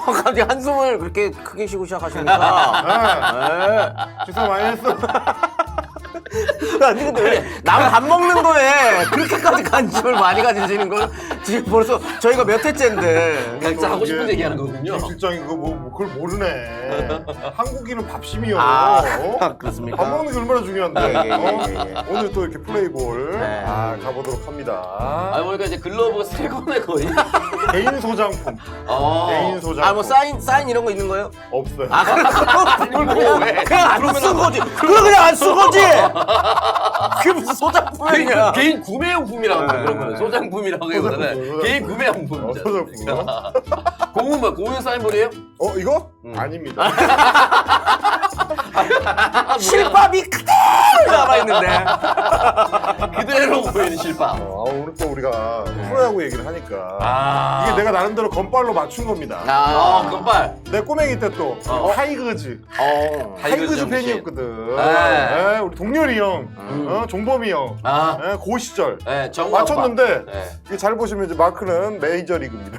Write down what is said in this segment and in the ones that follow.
갑자기 한숨을 그렇게 크게 쉬고 시작하시니까. 식사 많이 했어. 아니 근데 왜 남 밥 먹는 거에 그렇게까지 관심을 많이 가지시는 걸 지금 벌써 저희가 몇 회째인데. 각자 하고 싶은 얘기 하는 거군요. 실장이 그거 그걸 모르네. 한국인은 밥심이요. 그렇습니까? 밥 먹는 게 얼마나 중요한데. 예. 오늘 또 이렇게 플레이볼 네. 가보도록 합니다. 아 보니까 이제 글러브 세 권에 거의. 개인 소장품. 개인 소장품. 아 뭐 사인 이런 거 있는 거예요? 없어요. 그냥 안 쓴 거지. 그냥 안 쓴 거지. 그게 무슨 소장품이야? 개인 구매용품이라고 네. 그런 거는 소장품이라고 하기보다는 소장품. 개인 구매용품. 소장품. 공은 사인볼이에요? 이거? 아닙니다. 실밥이 그대로 남아있는데. 그대로 보이는 실밥. 오늘 또 우리가 프로야구 얘기를 하니까 이게 내가 나름대로 건빨로 맞춘 겁니다. 금발. 내 꼬맹이 때 또 타이거즈 타이거즈 정신. 팬이었거든. 네. 우리 동렬이 형, 종범이 형, 그 시절 네, 정우 맞췄는데 아빠. 네. 이게 잘 보시면 이제 마크는 메이저리그입니다.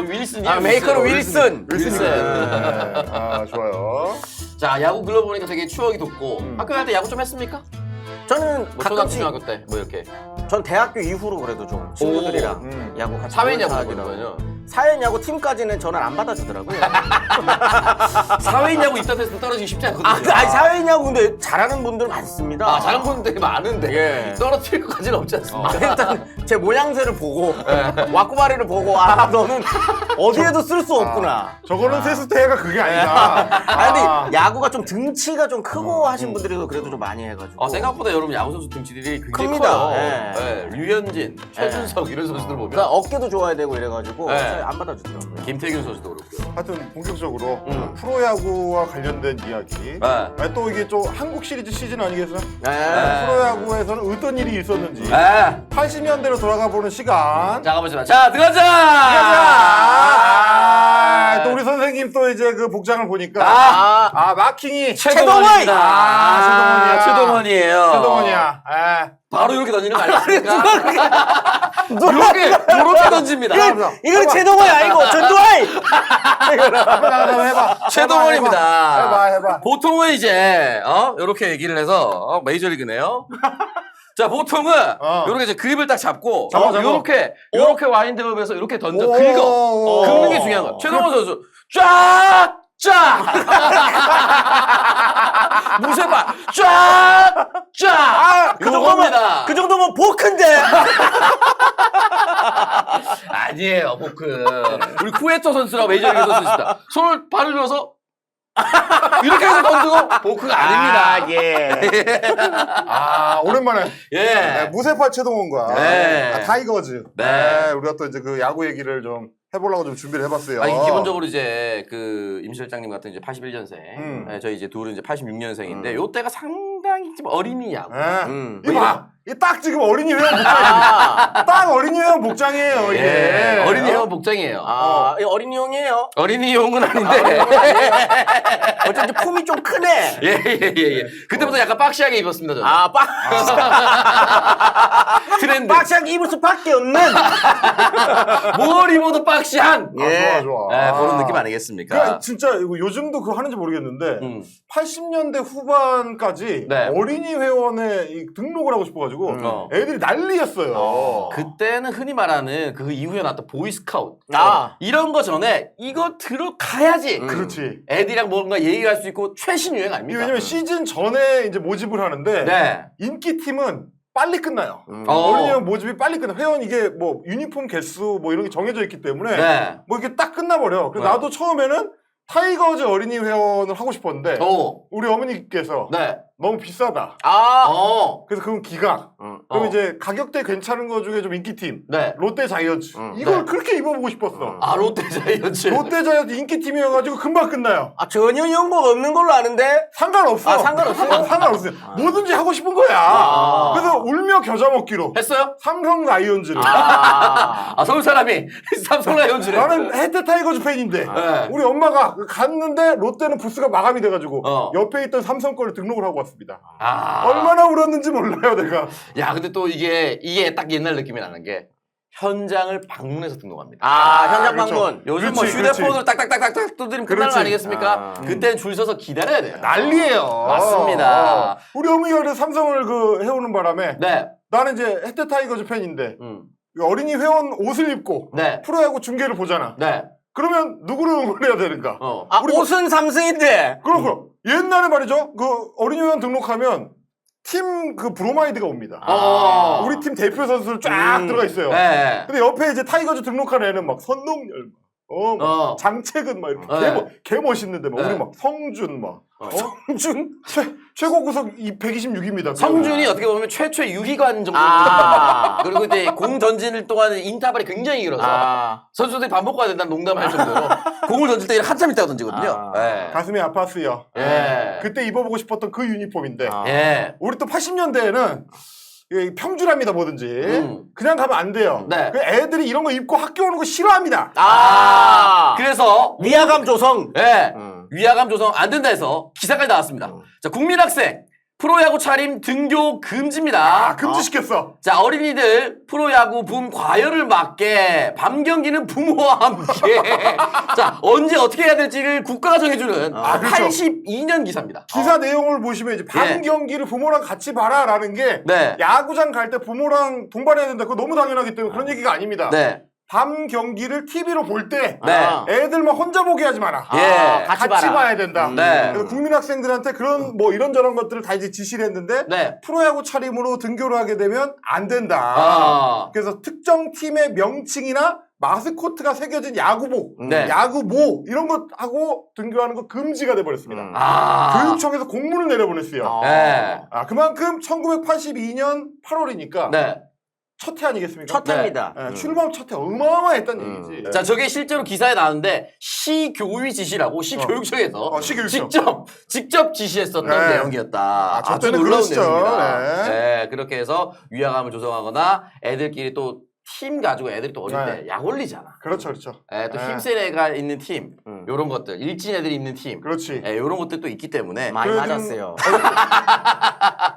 윌슨이요. 메이커는 윌슨. 윌슨이네. 네. 좋아요. 자, 야구 글러브 보니까 되게 추억이 돋고 학교 갈 때 야구 좀 했습니까? 저는 뭐 초등학교, 가끔씩 중학교 때 뭐 이렇게 전 대학교 이후로 그래도 좀 친구들이랑 야구 같이 사회인 야구 하기도 하는 하고. 거요. 사회인 야구 팀까지는 저는 안 받아주더라고요. 사회인 야구 입단해서 떨어지기 쉽지 않거든요. 아니 사회인 야구 근데 잘하는 분들 많습니다. 잘하는 분들 되게 많은데 예. 떨어뜨릴 것까지는 없지 않습니까? 일단 제 모양새를 보고 와꾸바리를 보고 너는 어디에도 쓸 수 없구나. 저거는 세수태가 그게 아니다. 근데 야구가 좀 등치가 좀 크고 하신 분들이 그래도 좀 많이 해가지고. 생각보다 여러분 야구 선수 등치들이 굉장히 큽니다. 커요. 예. 네, 류현진, 최준석 이런 선수들 보면 그러니까 어깨도 좋아야 되고 이래가지고 네. 잘 안 받아주더라고요. 김태균 선수도 그렇고요. 하여튼 본격적으로 프로야구와 관련된 이야기. 또 이게 좀 한국 시리즈 시즌 아니겠어요? 프로야구에서는 어떤 일이 있었는지 80년대로 돌아가 보는 시간. 자, 가보시죠. 자, 들어가자! 또 우리 선생님 또 이제 그 복장을 보니까 마킹이 최동원이야. 최동원이에요. 최동원이야. 바로 이렇게 던지는 거 아니겠습니까? 이렇게 던집니다. 이건 최동원이 아니고 전두환! 해봐. 최동원입니다. 해봐. 보통은 이제 이렇게 얘기를 해서 메이저리그네요. 자, 보통은 이렇게 이제 그립을 딱 잡고 잡아. 이렇게 와인드업에서 이렇게 던져 긁는 게 중요한 거야. 최동원 선수 쫙! 무쇠발 쫙! 그 정도면 보크인데! 아니에요, 보크. 우리 쿠에토 선수라고 메이저리그 선수 있습니다. 손을 발을 들어서 이렇게 해서 던지고 보크가 아닙니다. 예. 오랜만에. 예. 무쇠파 최동원과 네. 타이거즈. 네. 우리가 또 이제 그 야구 얘기를 좀 해보려고 좀 준비를 해봤어요. 아니, 기본적으로 이제 그 임 실장님 같은 이제 81년생, 저희 이제 둘은 이제 86년생인데 요때가 상당히 좀 어린이 야구. 이거 봐. 이게 딱 지금 어린이 회원 복장이에요. 딱 어린이 회원 복장이에요, 이게. 예. 어린이 형 복장이에요. 이거 어린이용이에요? 어린이용은 아닌데. 어쩐지 폼이 좀 크네. 예. 그때부터 약간 박시하게 입었습니다, 저는. 트렌드. 박시하게 입을 수밖에 없는. 뭘 입어도 박시한. 좋아. 네, 그런 느낌 아니겠습니까? 그러니까 진짜 이거 요즘도 그거 하는지 모르겠는데 80년대 후반까지 네. 어린이 회원에 등록을 하고 싶어가지고 애들이 난리였어요. 그때는 흔히 말하는 그 이후에 나왔던 보이스카우트 이런 거 전에 이거 들어가야지. 그렇지. 애들이랑 뭔가 얘기할 수 있고 최신 유행 아닙니까? 왜냐면 시즌 전에 이제 모집을 하는데 네. 인기팀은 빨리 끝나요. 어. 어린이 회원 모집이 빨리 끝나. 회원 이게 뭐 유니폼 개수 뭐 이런 게 정해져 있기 때문에 네. 뭐 이렇게 딱 끝나버려. 그래서 나도 처음에는 타이거즈 어린이 회원을 하고 싶었는데 우리 어머니께서 네. 너무 비싸다. 그래서 그건 기각. 그럼 이제 가격대 괜찮은 거 중에 좀 인기팀. 네. 롯데 자이언츠. 이걸 그렇게 입어보고 싶었어. 롯데 자이언츠. 롯데 자이언츠 인기팀이어가지고 금방 끝나요. 전혀 연고가 없는 걸로 아는데? 상관없어. 상관없어요? 상관없어요. 뭐든지 하고 싶은 거야. 그래서 울며 겨자 먹기로. 했어요? 삼성 라이온즈를. 서울 사람이 삼성 라이온즈를. 나는 해태 타이거즈 팬인데 우리 엄마가 갔는데 롯데는 부스가 마감이 돼가지고 옆에 있던 삼성 거를 등록을 하고 왔습니다. 얼마나 울었는지 몰라요, 내가. 야, 근데 또 이게 딱 옛날 느낌이 나는 게 현장을 방문해서 등록합니다. 현장 그렇죠. 방문. 요즘 뭐 그렇지, 휴대폰으로 딱딱딱딱 두드리면 끝나는 거 그렇지. 아니겠습니까? 그때는 줄 서서 기다려야 돼요. 난리예요. 맞습니다. 우리 어머니가 그래서 삼성을 해오는 바람에 네. 나는 이제 롯데타이거즈 팬인데 이 어린이 회원 옷을 입고 네. 프로야구 중계를 보잖아. 네. 그러면 누구를 응원해야 되는가? 옷은 삼성인데. 그럼 옛날에 말이죠. 그 어린이 회원 등록하면 팀 그 브로마이드가 옵니다. 우리 팀 대표 선수들 쫙 들어가 있어요. 네. 근데 옆에 이제 타이거즈 등록한 애는 막 선동열, 막 장채근 막 이렇게 개 멋있는데 막 우리 막 성준 막 성준? 최고 구속 126입니다. 성준이 어떻게 보면 최초의 유희관 정도. 그리고 이제 공 던지는 동안 인터벌이 굉장히 길어서 선수들이 밥 먹고 가야 된다는 농담을 할 정도로 공을 던질 때 한참 있다가 던지거든요. 네. 가슴이 아팠어요. 예. 그때 입어보고 싶었던 그 유니폼인데 예. 우리 또 80년대에는 평준합니다 뭐든지 그냥 가면 안 돼요. 네. 그 애들이 이런 거 입고 학교 오는 거 싫어합니다. 그래서 위화감 조성. 예. 위화감 조성 안 된다 해서 기사까지 나왔습니다. 자, 국민학생 프로야구 차림 등교 금지입니다. 금지시켰어. 자, 어린이들 프로야구 붐 과열을 막게 밤 경기는 부모와 함께 자, 언제 어떻게 해야 될지를 국가가 정해주는 그렇죠. 82년 기사입니다. 기사 내용을 보시면 이제 밤 예. 경기를 부모랑 같이 봐라라는 게 네. 야구장 갈 때 부모랑 동반해야 된다. 그거 너무 당연하기 때문에 그런 얘기가 아닙니다. 네. 밤 경기를 TV로 볼 때 네. 애들만 혼자 보게 하지 마라. 예. 같이 같이 봐라. 봐야 된다. 네. 그래서 국민학생들한테 그런 뭐 이런저런 것들을 다 이제 지시를 했는데 네. 프로야구 차림으로 등교를 하게 되면 안 된다. 그래서 특정 팀의 명칭이나 마스코트가 새겨진 야구복, 네. 야구모 이런 것 하고 등교하는 거 금지가 돼버렸습니다. 교육청에서 공문을 내려보냈어요. 네. 그만큼 1982년 8월이니까 네. 첫 해 아니겠습니까? 첫 해입니다. 출범 첫 해 어마어마했다는 얘기지. 자, 저게 실제로 기사에 나왔는데 시교위 지시라고 시교육청에서 시교육청. 직접 지시했었던 네. 내용이었다. 저 아주 때는 놀라운 그러시죠. 내용입니다. 네. 네, 그렇게 해서 위화감을 조성하거나 애들끼리 또 팀 가지고 애들이 또 어릴 때 약 올리잖아. 그렇죠, 그렇죠. 예, 또 힘센 애가 있는 팀, 요런 것들, 일진 애들이 있는 팀, 그렇지. 예, 요런 것들 또 있기 때문에 많이 그래도 맞았어요.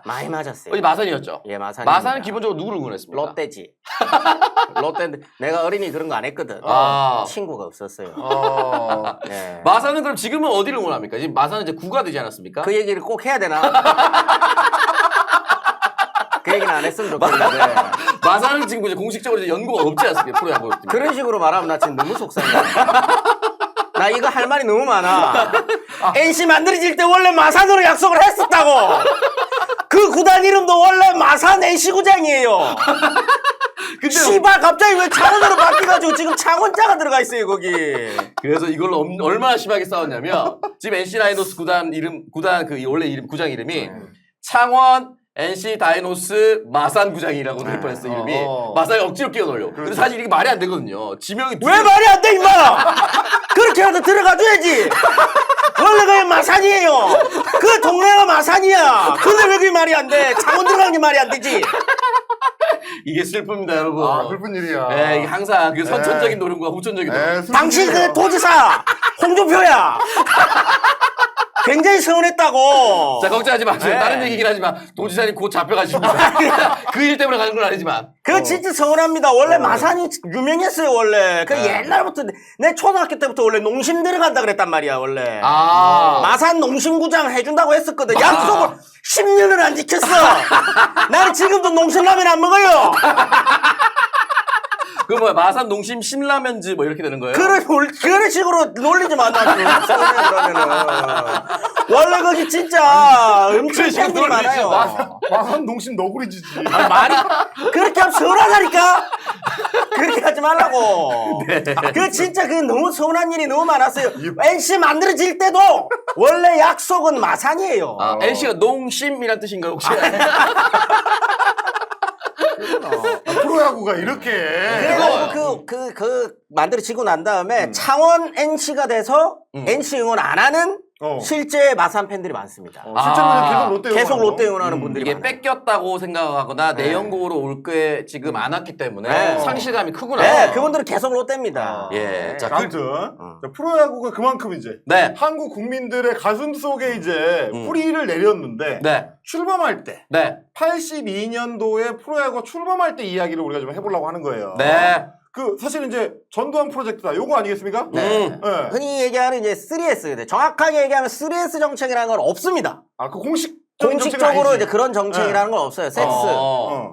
많이 맞았어요. 어디 마산이었죠? 예, 마산. 마산은 기본적으로 누구를 응원했습니까? 롯데지. 롯데인데 내가 어린이 그런 거 안 했거든. 친구가 없었어요. 예. 마산은 그럼 지금은 어디를 응원합니까? 지금 마산은 이제 구가 되지 않았습니까? 그 얘기를 꼭 해야 되나? 그 얘기는 안 했으면 좋겠는데. 마산은 지금 이제 공식적으로 이제 연고가 없지 않습니까? 프로야구 팀. 그런 식으로 말하면 나 지금 너무 속상해. 나 이거 할 말이 너무 많아. NC 만들어질 때 원래 마산으로 약속을 했었다고. 그 구단 이름도 원래 마산 NC구장이에요. 씨발 갑자기 왜 창원으로 바뀌가지고 지금 창원자가 들어가 있어요 거기. 그래서 이걸로 얼마나 심하게 싸웠냐면 지금 NC 다이노스 구단 그 원래 이름 구장 이름이 창원 NC 다이노스 마산 구장이라고 될 뻔했어 이름이. 마산이 억지로 끼워 넣으려고. 근데 사실 이게 말이 안 되거든요. 지명이 왜 말이 안 돼 임마. 그렇게라도 들어가줘야지. 원래 그게 마산이에요. 그 동네가 마산이야. 근데 왜 그게 말이 안 돼. 창원 들어가는 게 말이 안 되지. 이게 슬픕니다 여러분. 슬픈 일이야. 네, 이게 항상 그 선천적인 노름과 후천적인 노름. 당신 그 도지사 홍준표야. 굉장히 서운했다고. 자, 걱정하지 마세요. 네. 다른 얘기긴 하지만 도지사님 곧 잡혀가십니다. 그 일 때문에 가는 건 아니지만. 그거 진짜 서운합니다. 원래 마산이 유명했어요, 원래. 그 옛날부터, 내 초등학교 때부터 원래 농심 들어간다 그랬단 말이야, 원래. 마산 농심구장 해준다고 했었거든. 약속을 10년을 안 지켰어. 나는 지금도 농심라면 안 먹어요. 그 뭐야, 마산 농심 신라면즈 뭐 이렇게 되는 거예요? 그런 식으로 놀리지 마, 나 그러면은. 원래 거기 진짜 엄청 팬들이 많아요. 마산 농심 너구리지지. 아니, 말이 그렇게 하면 서운하다니까. 그렇게 하지 말라고. 그 진짜 그 너무 서운한 일이 너무 많았어요. NC 만들어질 때도 원래 약속은 마산이에요. NC가 농심이란 뜻인가요 혹시? 프로야구가 이렇게. 그래가지고 그 만들어지고 난 다음에 창원 NC가 돼서 NC 응원 안 하는 실제 마산 팬들이 많습니다. 실제로는 계속 롯데 응원하는 분들이 이게 많아요. 뺏겼다고 생각하거나 내연곡으로 올 게 지금 안 왔기 때문에 상실감이 크구나. 네, 그분들은 계속 롯데입니다. 예. 자, 아무튼 프로야구가 그만큼 이제 네. 한국 국민들의 가슴 속에 이제 뿌리를 내렸는데 네. 출범할 때 네. 82년도에 프로야구가 출범할 때 이야기를 우리가 좀 해보려고 하는 거예요. 네. 그 사실 이제 전두환 프로젝트다 요거 아니겠습니까? 네. 네. 흔히 얘기하는 이제 3S. 정확하게 얘기하면 3S 정책이라는 건 없습니다. 아, 그 공식적으로 이제 그런 정책이라는 건 없어요. 섹스.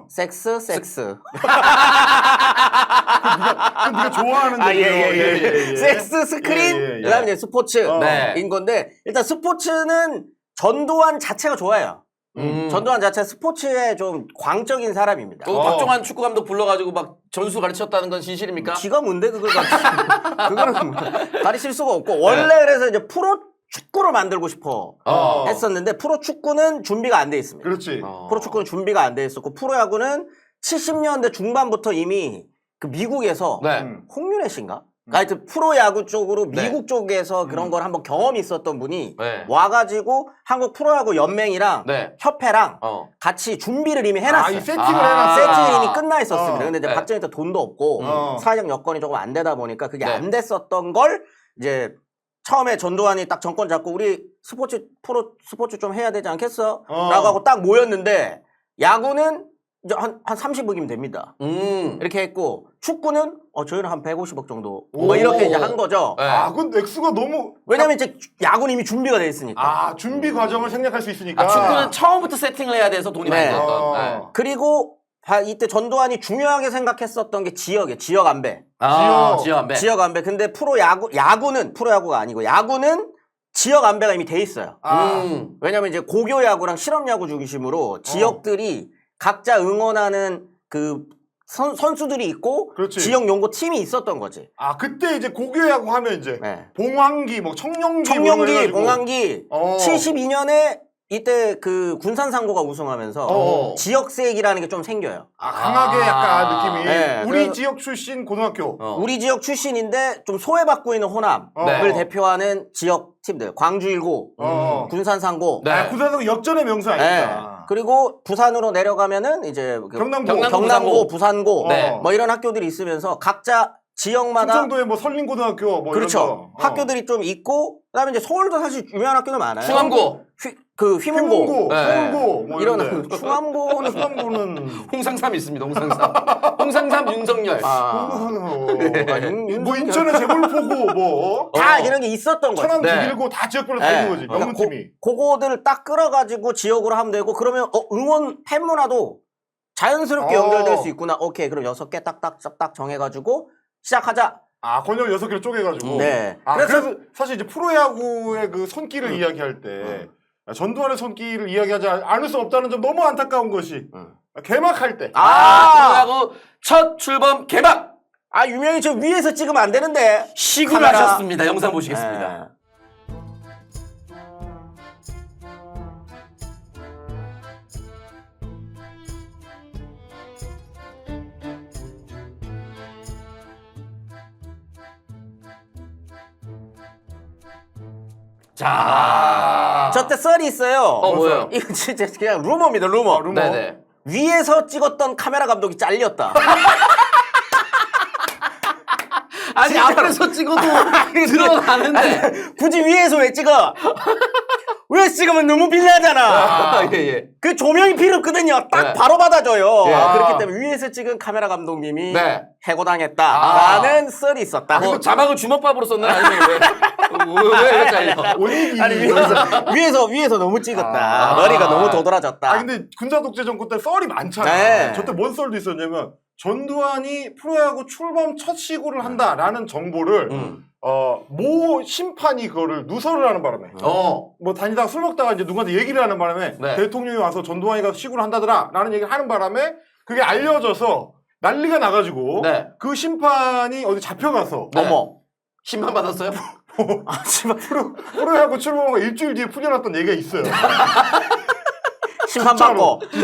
그 네가 좋아하는 거죠. 예. 섹스, 스크린, 그다음에 이제 스포츠인 네. 건데 일단 스포츠는 전두환 자체가 좋아요. 전두환 자체 스포츠에 좀 광적인 사람입니다. 박종환 축구 감독 불러가지고 막 전수 가르쳤다는 건 진실입니까? 지가 뭔데 그걸 그거는 가르칠 수가 없고 원래 그래서 이제 프로 축구를 만들고 싶어 했었는데 프로 축구는 준비가 안 돼 있습니다. 그렇지. 프로 축구는 준비가 안 돼 있었고 프로야구는 70년대 중반부터 이미 그 미국에서 홍윤혜 씨인가? 하여튼 프로야구 쪽으로 미국 쪽에서 그런 걸 한번 경험이 있었던 분이 와가지고 한국 프로야구 연맹이랑 협회랑 같이 준비를 이미 해놨어요. 이 세팅을 해놨어. 세팅이 이미 끝나 있었습니다. 근데 이제 박정희 때 돈도 없고 사회적 여건이 조금 안 되다 보니까 그게 안 됐었던 걸 이제 처음에 전두환이 딱 정권 잡고 우리 프로 스포츠 좀 해야 되지 않겠어? 라고 하고 딱 모였는데 야구는 이제 한 30억이면 됩니다. 이렇게 했고 축구는 저희는 한 150억 정도 뭐 이렇게 이제 한 거죠. 아, 그건 액수가 너무 왜냐면 이제 야구는 이미 준비가 돼 있으니까. 준비 과정을 생략할 수 있으니까. 축구는 처음부터 세팅을 해야 돼서 돈이 많이 들었던. 그리고 이때 전두환이 중요하게 생각했었던 게 지역 안배. 지역 안배. 지역 안배. 근데 야구는 프로야구가 아니고 야구는 지역 안배가 이미 돼 있어요. 왜냐면 이제 고교 야구랑 실업 야구 중심으로 지역들이 각자 응원하는 그 선수들이 있고 그렇지. 지역 연고 팀이 있었던 거지. 그때 이제 고교야구 하면 이제 봉황기, 뭐 청룡기, 봉황기 72년에 이때 그 군산상고가 우승하면서 지역색이라는 게 좀 생겨요. 강하게 약간 느낌이. 네, 우리 지역 출신 고등학교. 우리 지역 출신인데 좀 소외받고 있는 호남을 대표하는 지역 팀들. 광주일고, 군산상고. 군산상고 역전의 명수 아닙니까? 그리고 부산으로 내려가면은 이제 경남고, 부산고 뭐 이런 학교들이 있으면서 각자 지역마다 충청도에 뭐 설림고등학교 뭐 그렇죠. 이런 거. 학교들이 좀 있고 그다음에 이제 서울도 사실 유명한 학교는 많아요. 충암고. 휘문고. 서울고 뭐 이런 충암고는 홍상삼 있습니다. 홍상삼 윤석열. 뭐 인천의 재물포고 뭐 다 이런 게 있었던 거죠. 천안 북일고 다 지역별로 다 있는 거지. 명문팀이. 그거들을 딱 끌어가지고 지역으로 하면 되고 그러면 응원 팬문화도 자연스럽게 연결될 수 있구나. 오케이 그럼 6개 딱딱 정해가지고 시작하자. 권역 6개를 쪼개가지고. 그래서 사실 이제 프로야구의 그 손길을 이야기할 때 전두환의 손길을 이야기하지 않을 수 없다는 점 너무 안타까운 것이 개막할 때. 프로야구 첫 출범 개막. 유명히 저 위에서 찍으면 안 되는데. 시구하셨습니다. 영상 보시겠습니다. 자, 저 때 썰이 있어요. 뭐예요? 이거 진짜 그냥 루머입니다, 루머. 네네. 위에서 찍었던 카메라 감독이 잘렸다. 아니 앞에서 찍어도 들어가는데 굳이 위에서 왜 찍어? 위에서 찍으면 너무 빛나잖아. 그 조명이 필요 없거든요. 딱 바로 받아줘요. 그렇기 때문에 위에서 찍은 카메라 감독님이 해고당했다라는 썰이 있었다. 자막을 주먹밥으로 썼나? 아니면 왜 잘려? 아니 위에서 너무 찍었다. 머리가 너무 도드라졌다. 근데 군사 독재 정권 때 썰이 많잖아. 저때 뭔 썰도 있었냐면 전두환이 프로야구 출범 첫 시구를 한다라는 정보를 모 심판이 그거를 누설을 하는 바람에 뭐 다니다가 술 먹다가 이제 누구한테 얘기를 하는 바람에 대통령이 와서 전두환이가 시구를 한다더라 라는 얘기를 하는 바람에 그게 알려져서 난리가 나가지고 그 심판이 어디 잡혀가서 심판 받았어요? 프로야구 출범하고 일주일 뒤에 풀려났던 얘기가 있어요.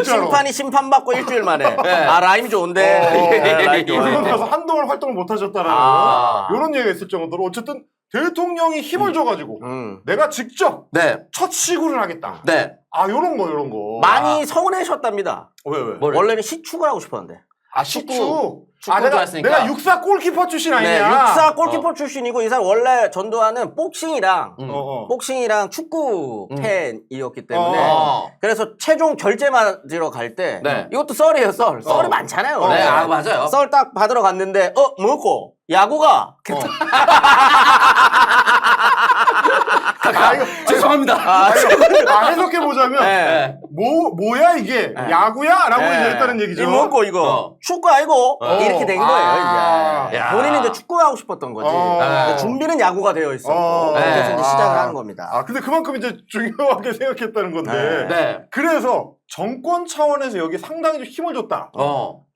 심판이 심판받고 일주일 만에 라임 좋은데 그러고 나서 한동안 활동을 못 하셨다라는 이런 얘기가 있을 정도로 어쨌든 대통령이 힘을 줘가지고 내가 직접 네. 첫 시구를 하겠다. 네. 아 요런 거. 많이 서운해셨답니다. 왜? 원래는 시축을 하고 싶었는데. 축구. 축구 좋아했으니까. 내가 육사 골키퍼 출신 아니냐? 네, 육사 골키퍼 출신이고 이 사람 원래 전두환은 복싱이랑 축구 팬이었기 때문에 그래서 최종 결제 맞으러 갈 때 네. 이것도 썰이에요. 썰이 많잖아요. 원래. 네, 아, 맞아요. 썰 딱 받으러 갔는데 뭐고? 야구가 죄송합니다. 해석해보자면 네. 뭐야 이게 야구야? 라고 이제 했다는 얘기죠. 이 뭐고 이거 축구 아니고 이렇게 된 거예요. 이제. 야. 본인은 이제 축구를 하고 싶었던 거지. 근데 준비는 야구가 되어 있었고 그래서 이제 시작을 하는 겁니다. 근데 그만큼 이제 중요하게 생각했다는 건데. 네. 그래서 정권 차원에서 여기 상당히 좀 힘을 줬다.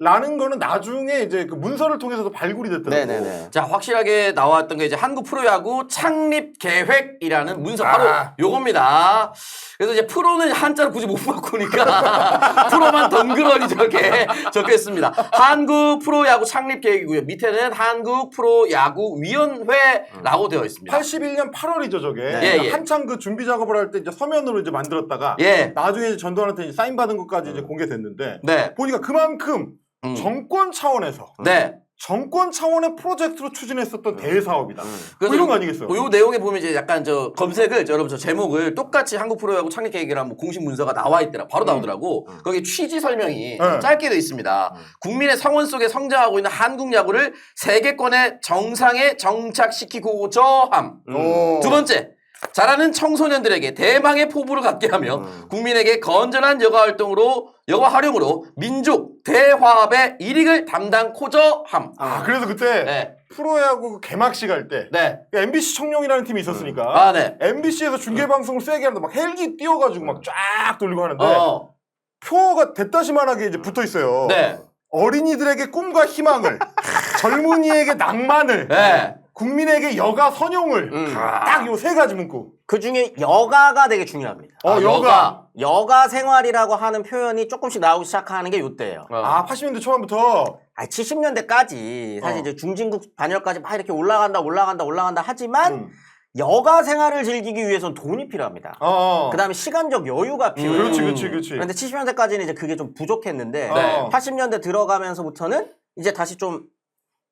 라는 거는 나중에 이제 그 문서를 통해서도 발굴이 됐더라고요. 네네네. 자, 확실하게 나왔던 게 이제 한국 프로야구 창립 계획이라는 문서 바로 요겁니다. 그래서 이제 프로는 한자를 굳이 못 바꾸니까 프로만 덩그러니 저렇게 적혀 있습니다. 한국 프로야구 창립 계획이고요. 밑에는 한국 프로야구 위원회라고 되어 있습니다. 81년 8월이죠, 저게. 예. 한창 그 준비 작업을 할 때 이제 서면으로 이제 만들었다가 나중에 이제 전두환한테 이제 사인 받은 것까지 이제 공개됐는데 보니까 그만큼 정권 차원에서 정권 차원의 프로젝트로 추진했었던 대사업이다. 그래서 이런 거 아니겠어요? 요 내용에 보면 이제 약간 저 검색을 여러분 저 제목을 똑같이 한국 프로야구 창립 계획이라는 뭐 공식 문서가 나와 있더라. 바로 나오더라고. 거기 취지 설명이 짧게 돼 있습니다. 국민의 성원 속에 성장하고 있는 한국 야구를 세계권의 정상에 정착시키고자 함. 두 번째. 잘하는 청소년들에게 대망의 포부를 갖게 하며 국민에게 건전한 여가 활용으로 민족 대화합의 일익을 담당코저 함. 그래서 그때 프로야구 개막식 할 때 MBC 청룡이라는 팀이 있었으니까 MBC에서 중계방송을 세게 하는데 막 헬기 띄워가지고 막 쫙 돌리고 하는데 표가 됐다시만하게 이제 붙어 있어요. 어린이들에게 꿈과 희망을 젊은이에게 낭만을 국민에게 여가 선용을 딱 요 세 가지 문구. 그 중에 여가가 되게 중요합니다. 여가 생활이라고 하는 표현이 조금씩 나오기 시작하는 게 요때예요. 80년대 초반부터 70년대까지 사실 이제 중진국 반열까지 막 이렇게 올라간다 하지만 여가 생활을 즐기기 위해서는 돈이 필요합니다. 그다음에 시간적 여유가 필요해요. 그렇지. 그런데 70년대까지는 이제 그게 좀 부족했는데 80년대 들어가면서부터는 이제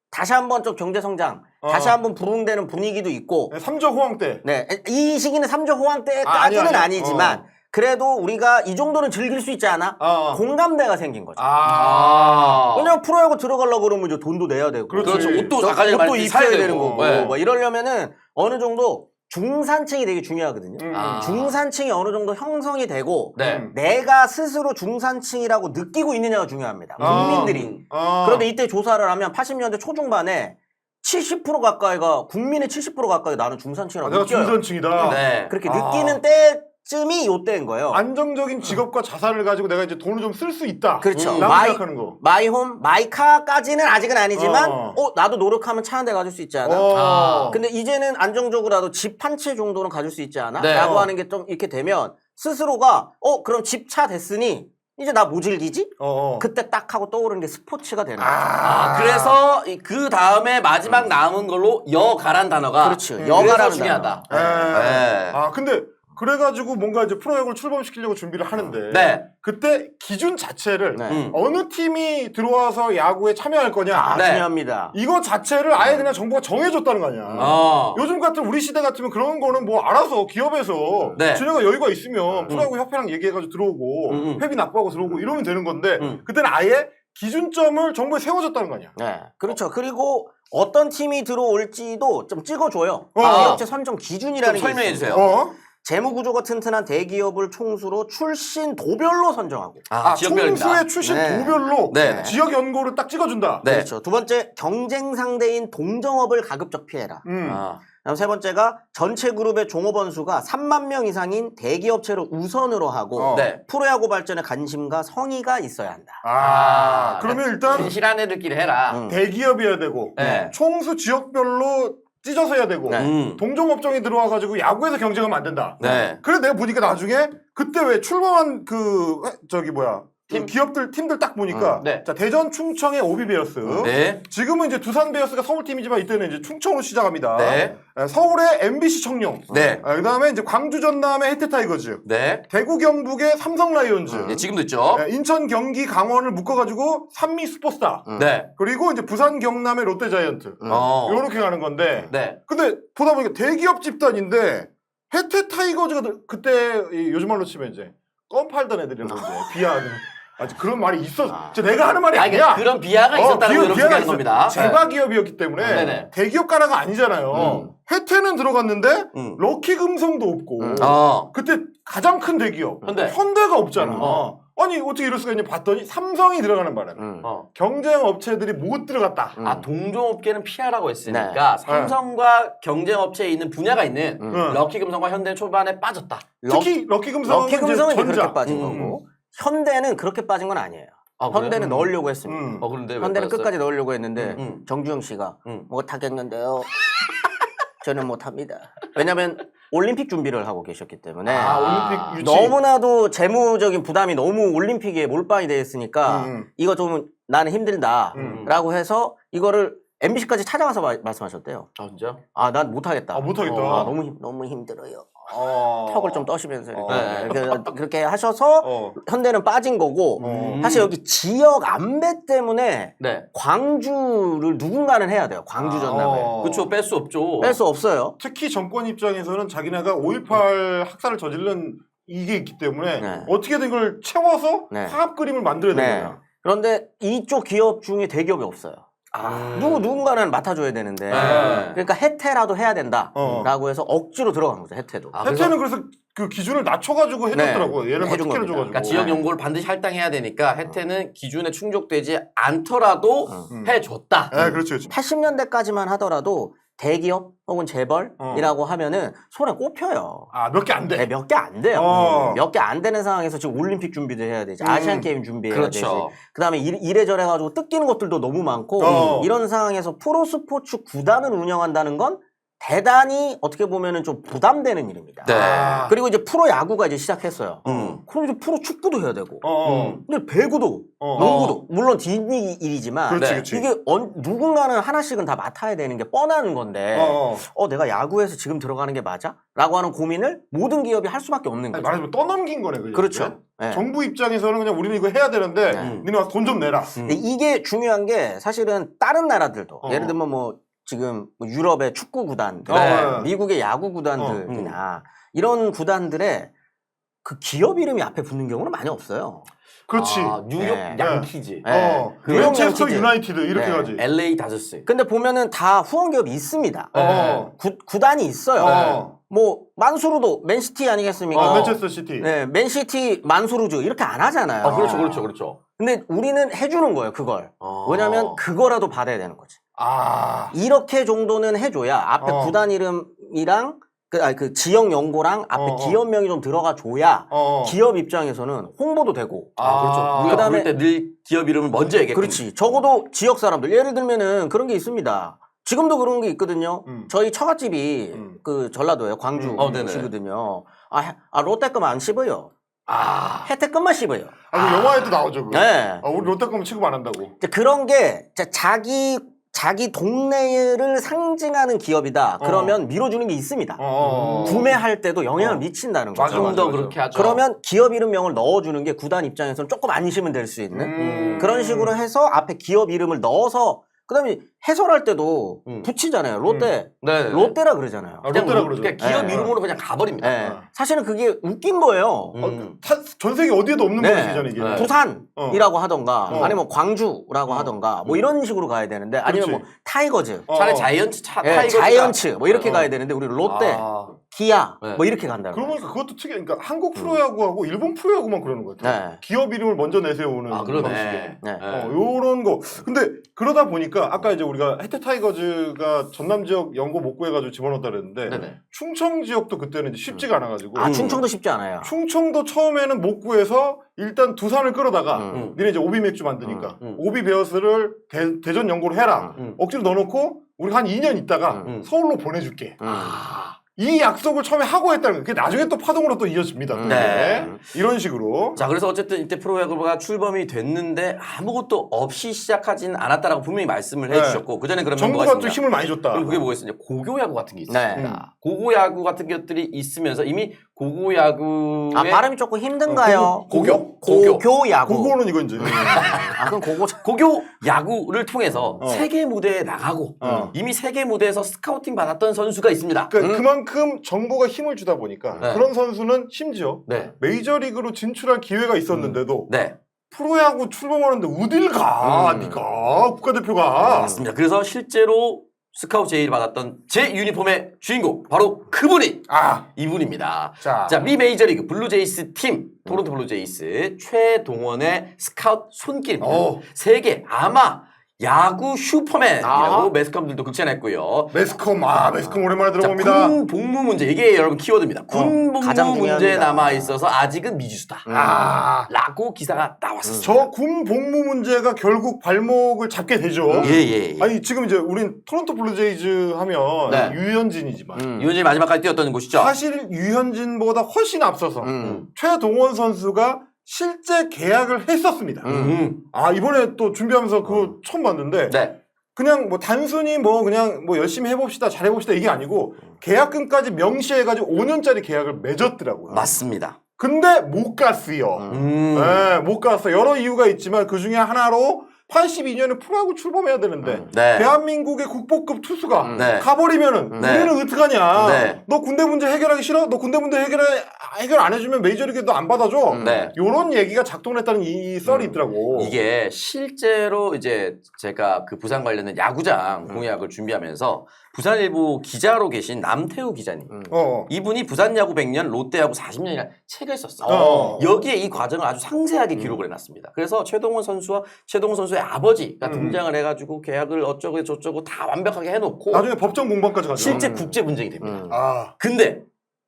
다시 한번 좀 경제 성장, 다시 한번 부흥되는 분위기도 있고. 삼저 호황 때. 이 시기는 삼저 호황 때까지는 아니지만 그래도 우리가 이 정도는 즐길 수 있지 않아? 공감대가 생긴 거죠. 왜냐면 프로야구 들어가려고 그러면 이제 돈도 내야 되고. 그렇죠. 옷도 입혀야 되는 거고. 뭐 이러려면은 어느 정도 중산층이 되게 중요하거든요. 중산층이 어느 정도 형성이 되고 내가 스스로 중산층이라고 느끼고 있느냐가 중요합니다. 국민들이. 그런데 이때 조사를 하면 80년대 초중반에 70% 가까이가 국민의 70% 가까이 나는 중산층이라고 내가 느껴요. 중산층이다. 그렇게 느끼는 때쯤이 요때인 거예요. 안정적인 직업과 자산을 가지고 내가 이제 돈을 좀 쓸 수 있다. 그렇죠. 생각하는 거. 마이홈, 마이카까지는 아직은 아니지만 나도 노력하면 차 한 대 가질 수 있지 않아? 근데 이제는 안정적으로라도 집 한 채 정도는 가질 수 있지 않아? 라고 하는 게 좀 이렇게 되면 스스로가 그럼 집 차 됐으니 이제 나 뭐 즐기지? 그때 딱 하고 떠오르는 게 스포츠가 되는 거죠. 그래서 그 다음에 마지막 남은 걸로 여가란 단어가 그렇죠. 여가라는 중요하다. 근데 그래가지고 뭔가 이제 프로야구를 출범시키려고 준비를 하는데 그때 기준 자체를 어느 팀이 들어와서 야구에 참여할 거냐 중요합니다. 이거 자체를 아예 그냥 정부가 정해줬다는 거 아니야. 요즘 같은 우리 시대 같으면 그런 거는 뭐 알아서 기업에서 준영가 여유가 있으면 프로야구 협회랑 얘기해가지고 들어오고 회비 납부하고 들어오고 이러면 되는 건데 그때는 아예 기준점을 정부에 세워줬다는 거 아니야. 그렇죠. 그리고 어떤 팀이 들어올지도 좀 찍어줘요. 기업체 선정 기준이라는 게 설명해 있어요. 주세요. 재무구조가 튼튼한 대기업을 총수로 출신 도별로 선정하고. 지역별입니다. 총수의 출신 도별로 지역 연고를 딱 찍어준다. 그렇죠. 두 번째, 경쟁 상대인 동정업을 가급적 피해라. 그다음 세 번째가 전체 그룹의 종업원 수가 3만 명 이상인 대기업체를 우선으로 하고 프로야구 발전에 관심과 성의가 있어야 한다. 그러면 일단 진실한 애들끼리 해라. 대기업이어야 되고 총수 지역별로 찢어서 해야 되고 동종업종이 들어와가지고 야구에서 경쟁하면 안 된다. 그래서 내가 보니까 나중에 그때 왜 출범한 팀들 딱 보니까 네. 자 대전 충청의 오비베어스. 네. 지금은 이제 두산 베어스가 서울 팀이지만 이때는 이제 충청으로 시작합니다. 네. 서울의 MBC 청룡. 네. 그다음에 이제 광주 전남의 해태 타이거즈. 네. 대구 경북의 삼성 라이온즈. 네, 지금도 있죠. 인천 경기 강원을 묶어가지고 산미 슈퍼스타. 네. 그리고 이제 부산 경남의 롯데 자이언트. 요렇게 가는 건데. 네. 근데 보다 보니까 대기업 집단인데 해태 타이거즈가 그때 요즘 말로 치면 이제 껌 팔던 애들이라고 이제 비하하는 그런 말이 있었어. 내가 하는 말이 아니야. 그런 비하가 있었다는 걸 여러분 얘기하는 겁니다. 제과 기업이었기 때문에 네네. 대기업 가라가 아니잖아요. 해태는 들어갔는데 럭키금성도 없고 그때 가장 큰 대기업 현대가 없잖아. 아니 어떻게 이럴 수가 있냐 봤더니 삼성이 들어가는 바람에 경쟁 업체들이 못 들어갔다. 동종업계는 피하라고 했으니까 삼성과 경쟁 업체에 있는 분야가 있는 럭키금성과 현대는 초반에 빠졌다. 특히 럭키금성은 이제 그렇게 빠진 거고 현대는 그렇게 빠진 건 아니에요. 현대는 넣으려고 했습니다. 그런데 현대는 끝까지 넣으려고 했는데 정주영 씨가 못하겠는데요. 저는 못합니다. 왜냐하면 올림픽 준비를 하고 계셨기 때문에 올림픽 유치. 너무나도 재무적인 부담이 너무 올림픽에 몰빵이 돼 있으니까 이거 좀 나는 힘들다라고 해서 이거를 MBC까지 찾아가서 말씀하셨대요. 진짜? 난 못하겠다. 못하겠다. 너무 힘들어요. 턱을 좀 떠시면서 이렇게 그렇게 하셔서 현대는 빠진 거고 사실 여기 지역 안배 때문에 광주를 누군가는 해야 돼요. 광주 전남을. 그렇죠. 뺄 수 없죠. 뺄 수 없어요. 특히 정권 입장에서는 자기네가 5.18 학살을 저지른 이게 있기 때문에 어떻게든 이걸 채워서 화합 그림을 만들어야 되잖아. 그런데 이쪽 기업 중에 대기업이 없어요. 누군가는 맡아줘야 되는데 그러니까 해태라도 해야 된다라고 해서 억지로 들어간 거죠. 해태도. 해태는 그래서 그 기준을 낮춰가지고 해줬더라고요. 얘를 해준 특혜를 겁니다. 줘가지고. 그러니까 지역 연구를 반드시 할당해야 되니까 혜태는 기준에 충족되지 않더라도 해줬다. 네, 그렇죠. 80년대까지만 하더라도 대기업 혹은 재벌이라고 하면은 손에 꼽혀요. 몇 개 안 돼. 몇 개 안 돼요. 몇 개 안 되는 상황에서 지금 올림픽 준비도 해야 되지, 아시안 게임 준비해야 되지. 그다음에 이래저래 가지고 뜯기는 것들도 너무 많고 이런 상황에서 프로스포츠 구단을 운영한다는 건 대단히 어떻게 보면은 좀 부담되는 일입니다. 그리고 이제 프로야구가 이제 시작했어요. 그럼 이제 프로 축구도 해야 되고, 근데 배구도, 농구도 물론 뒷일이지만 그렇지. 이게 누군가는 하나씩은 다 맡아야 되는 게 뻔한 건데, 내가 야구에서 지금 들어가는 게 맞아? 라고 하는 고민을 모든 기업이 할 수밖에 없는 거죠. 말하자면 떠넘긴 거네. 그렇죠. 정부 입장에서는 그냥 우리는 이거 해야 되는데 니네 와서 돈 좀 내라. 근데 이게 중요한 게 사실은 다른 나라들도 예를 들면 뭐 지금 유럽의 축구 구단들, 미국의 야구 구단들이나 이런 구단들의 그 기업 이름이 앞에 붙는 경우는 많이 없어요. 그렇지. 뉴욕 양키즈, 맨체스터 유나이티드 이렇게 가지. LA 다저스. 근데 보면은 다 후원 기업이 있습니다. 구단이 있어요. 뭐 만수르도 맨시티 아니겠습니까? 맨체스터 시티. 맨시티 만수르즈 이렇게 안 하잖아요. 그렇죠. 근데 우리는 해주는 거예요, 그걸. 왜냐면 그거라도 받아야 되는 거지. 이렇게 정도는 해줘야 앞에 구단 이름이랑 그 지역 연고랑 앞에 기업명이 좀 들어가 줘야 기업 입장에서는 홍보도 되고. 그렇죠. 우리가 부를 때 늘 기업 이름을 먼저 얘기해. 그렇지. 적어도 지역 사람들 예를 들면은 그런 게 있습니다. 지금도 그런 게 있거든요. 저희 처갓집이 그 전라도예요. 광주시거든요. 롯데 거만 안 씹어요. 혜택 것만 씹어요. 영화에도 나오죠. 그거. 네. 우리 롯데 거면 취급 안 한다고. 그런 게 자기 동네를 상징하는 기업이다. 그러면 밀어주는 게 있습니다. 구매할 때도 영향을 미친다는 거죠. 좀 더 그렇게 하죠. 그러면 기업 이름명을 넣어주는 게 구단 입장에서는 조금 안심은 될 수 있는 그런 식으로 해서 앞에 기업 이름을 넣어서 그다음에 해설할 때도 붙이잖아요. 롯데라 그러잖아요. 롯데라 그러죠. 그러니까 기업 이름으로 그냥 가버립니다. 사실은 그게 웃긴 거예요. 전 세계 어디에도 없는 거잖아요, 이게. 부산이라고 하던가 아니면 광주라고 하던가 뭐 이런 식으로 가야 되는데 아니면 뭐 타이거즈, 차라리 자이언츠, 자이언츠 뭐 이렇게 가야 되는데 우리 롯데, 기아 뭐 이렇게 간다는 거예요. 그러니까 그것도 특이해. 그러니까 한국 프로야구하고 일본 프로야구만 그러는 것 같아요. 기업 이름을 먼저 내세우는 방식에. 요런 거. 근데 그러다 보니까 아까 이제 우리가 해태 타이거즈가 전남 지역 연고 못 구해가지고 집어넣었다 그랬는데 충청 지역도 그때는 이제 쉽지가 않아가지고. 충청도 쉽지 않아요. 충청도 처음에는 못 구해서 일단 두산을 끌어다가 니네 이제 오비 맥주 만드니까 오비 베어스를 대전 연고로 해라. 억지로 넣어놓고 우리가 한 2년 있다가 서울로 보내줄게. 이 약속을 처음에 하고 했다는 거. 그게 나중에 또 파동으로 또 이어집니다. 또 네. 이게. 이런 식으로. 자, 그래서 어쨌든 이때 프로야구가 출범이 됐는데 아무것도 없이 시작하진 않았다라고 분명히 말씀을 해주셨고 그 전에 그러면 뭐가 정부가 좀 있습니까? 힘을 많이 줬다. 그럼 그게 뭐겠어요? 고교야구 같은 게 네. 있습니다. 고고야구 같은 것들이 있으면서 이미 고고야구의 아, 발음이 조금 힘든가요? 고교? 고교야구. 고고는 이건 이제. 아, 그럼 고고. 고교 야구를 통해서 어. 세계 무대에 나가고 어. 이미 세계 무대에서 스카우팅 받았던 선수가 있습니다. 그러니까 그만큼 정부가 힘을 주다 보니까 네. 그런 선수는 심지어 네. 메이저리그로 진출할 기회가 있었는데도 네. 프로야구 출범하는데 어딜 가? 니가 국가대표가. 맞습니다. 그래서 실제로 스카우트 제의를 받았던 제 유니폼의 주인공 바로 그분이 이분입니다. 자, 미 메이저리그 블루제이스 팀 토론토 블루제이스 최동원의 스카우트 손길입니다. 세계 아마 야구 슈퍼맨이라고 매스컴들도 극찬했고요. 매스컴 오랜만에 들어봅니다. 자, 군 복무 문제 이게 여러분 키워드입니다. 군 복무 가장 문제 중요합니다. 남아 있어서 아직은 미지수다. 라고 기사가 나왔습니다. 저 군 복무 문제가 결국 발목을 잡게 되죠. 예. 아니 지금 이제 우린 토론토 블루제이즈 하면 네. 유현진이지만 유현진이 마지막까지 뛰었던 곳이죠. 사실 유현진보다 훨씬 앞서서 최동원 선수가 실제 계약을 했었습니다. 이번에 또 준비하면서 그거 처음 봤는데 네. 그냥 뭐 단순히 뭐 그냥 뭐 열심히 해봅시다 잘해봅시다 이게 아니고 계약금까지 명시해가지고 5년짜리 계약을 맺었더라고요. 맞습니다. 근데 못 갔어요. 네, 못 갔어. 여러 이유가 있지만 그 중에 하나로 82년에 프로야구 출범해야 되는데 네. 대한민국의 국보급 투수가 네. 가버리면은 네. 우리는 어떡하냐. 네. 너 군대 문제 해결하기 싫어? 너 군대 문제 해결 안 해주면 메이저리그도 안 받아줘. 네. 요런 얘기가 작동했다는 이 썰이 있더라고. 이게 실제로 이제 제가 그 부산 관련된 야구장 공약을 준비하면서 부산일보 기자로 계신 남태우 기자님. 이분이 부산 야구 100년, 롯데 야구 40년이라는 책을 썼어요. 여기에 이 과정을 아주 상세하게 기록을 해놨습니다. 그래서 최동원 선수와 최동원 선수의 아버지가 등장을 해가지고 계약을 어쩌고 저쩌고 다 완벽하게 해놓고 나중에 법정 공방까지 가죠. 실제 국제 분쟁이 됩니다. 근데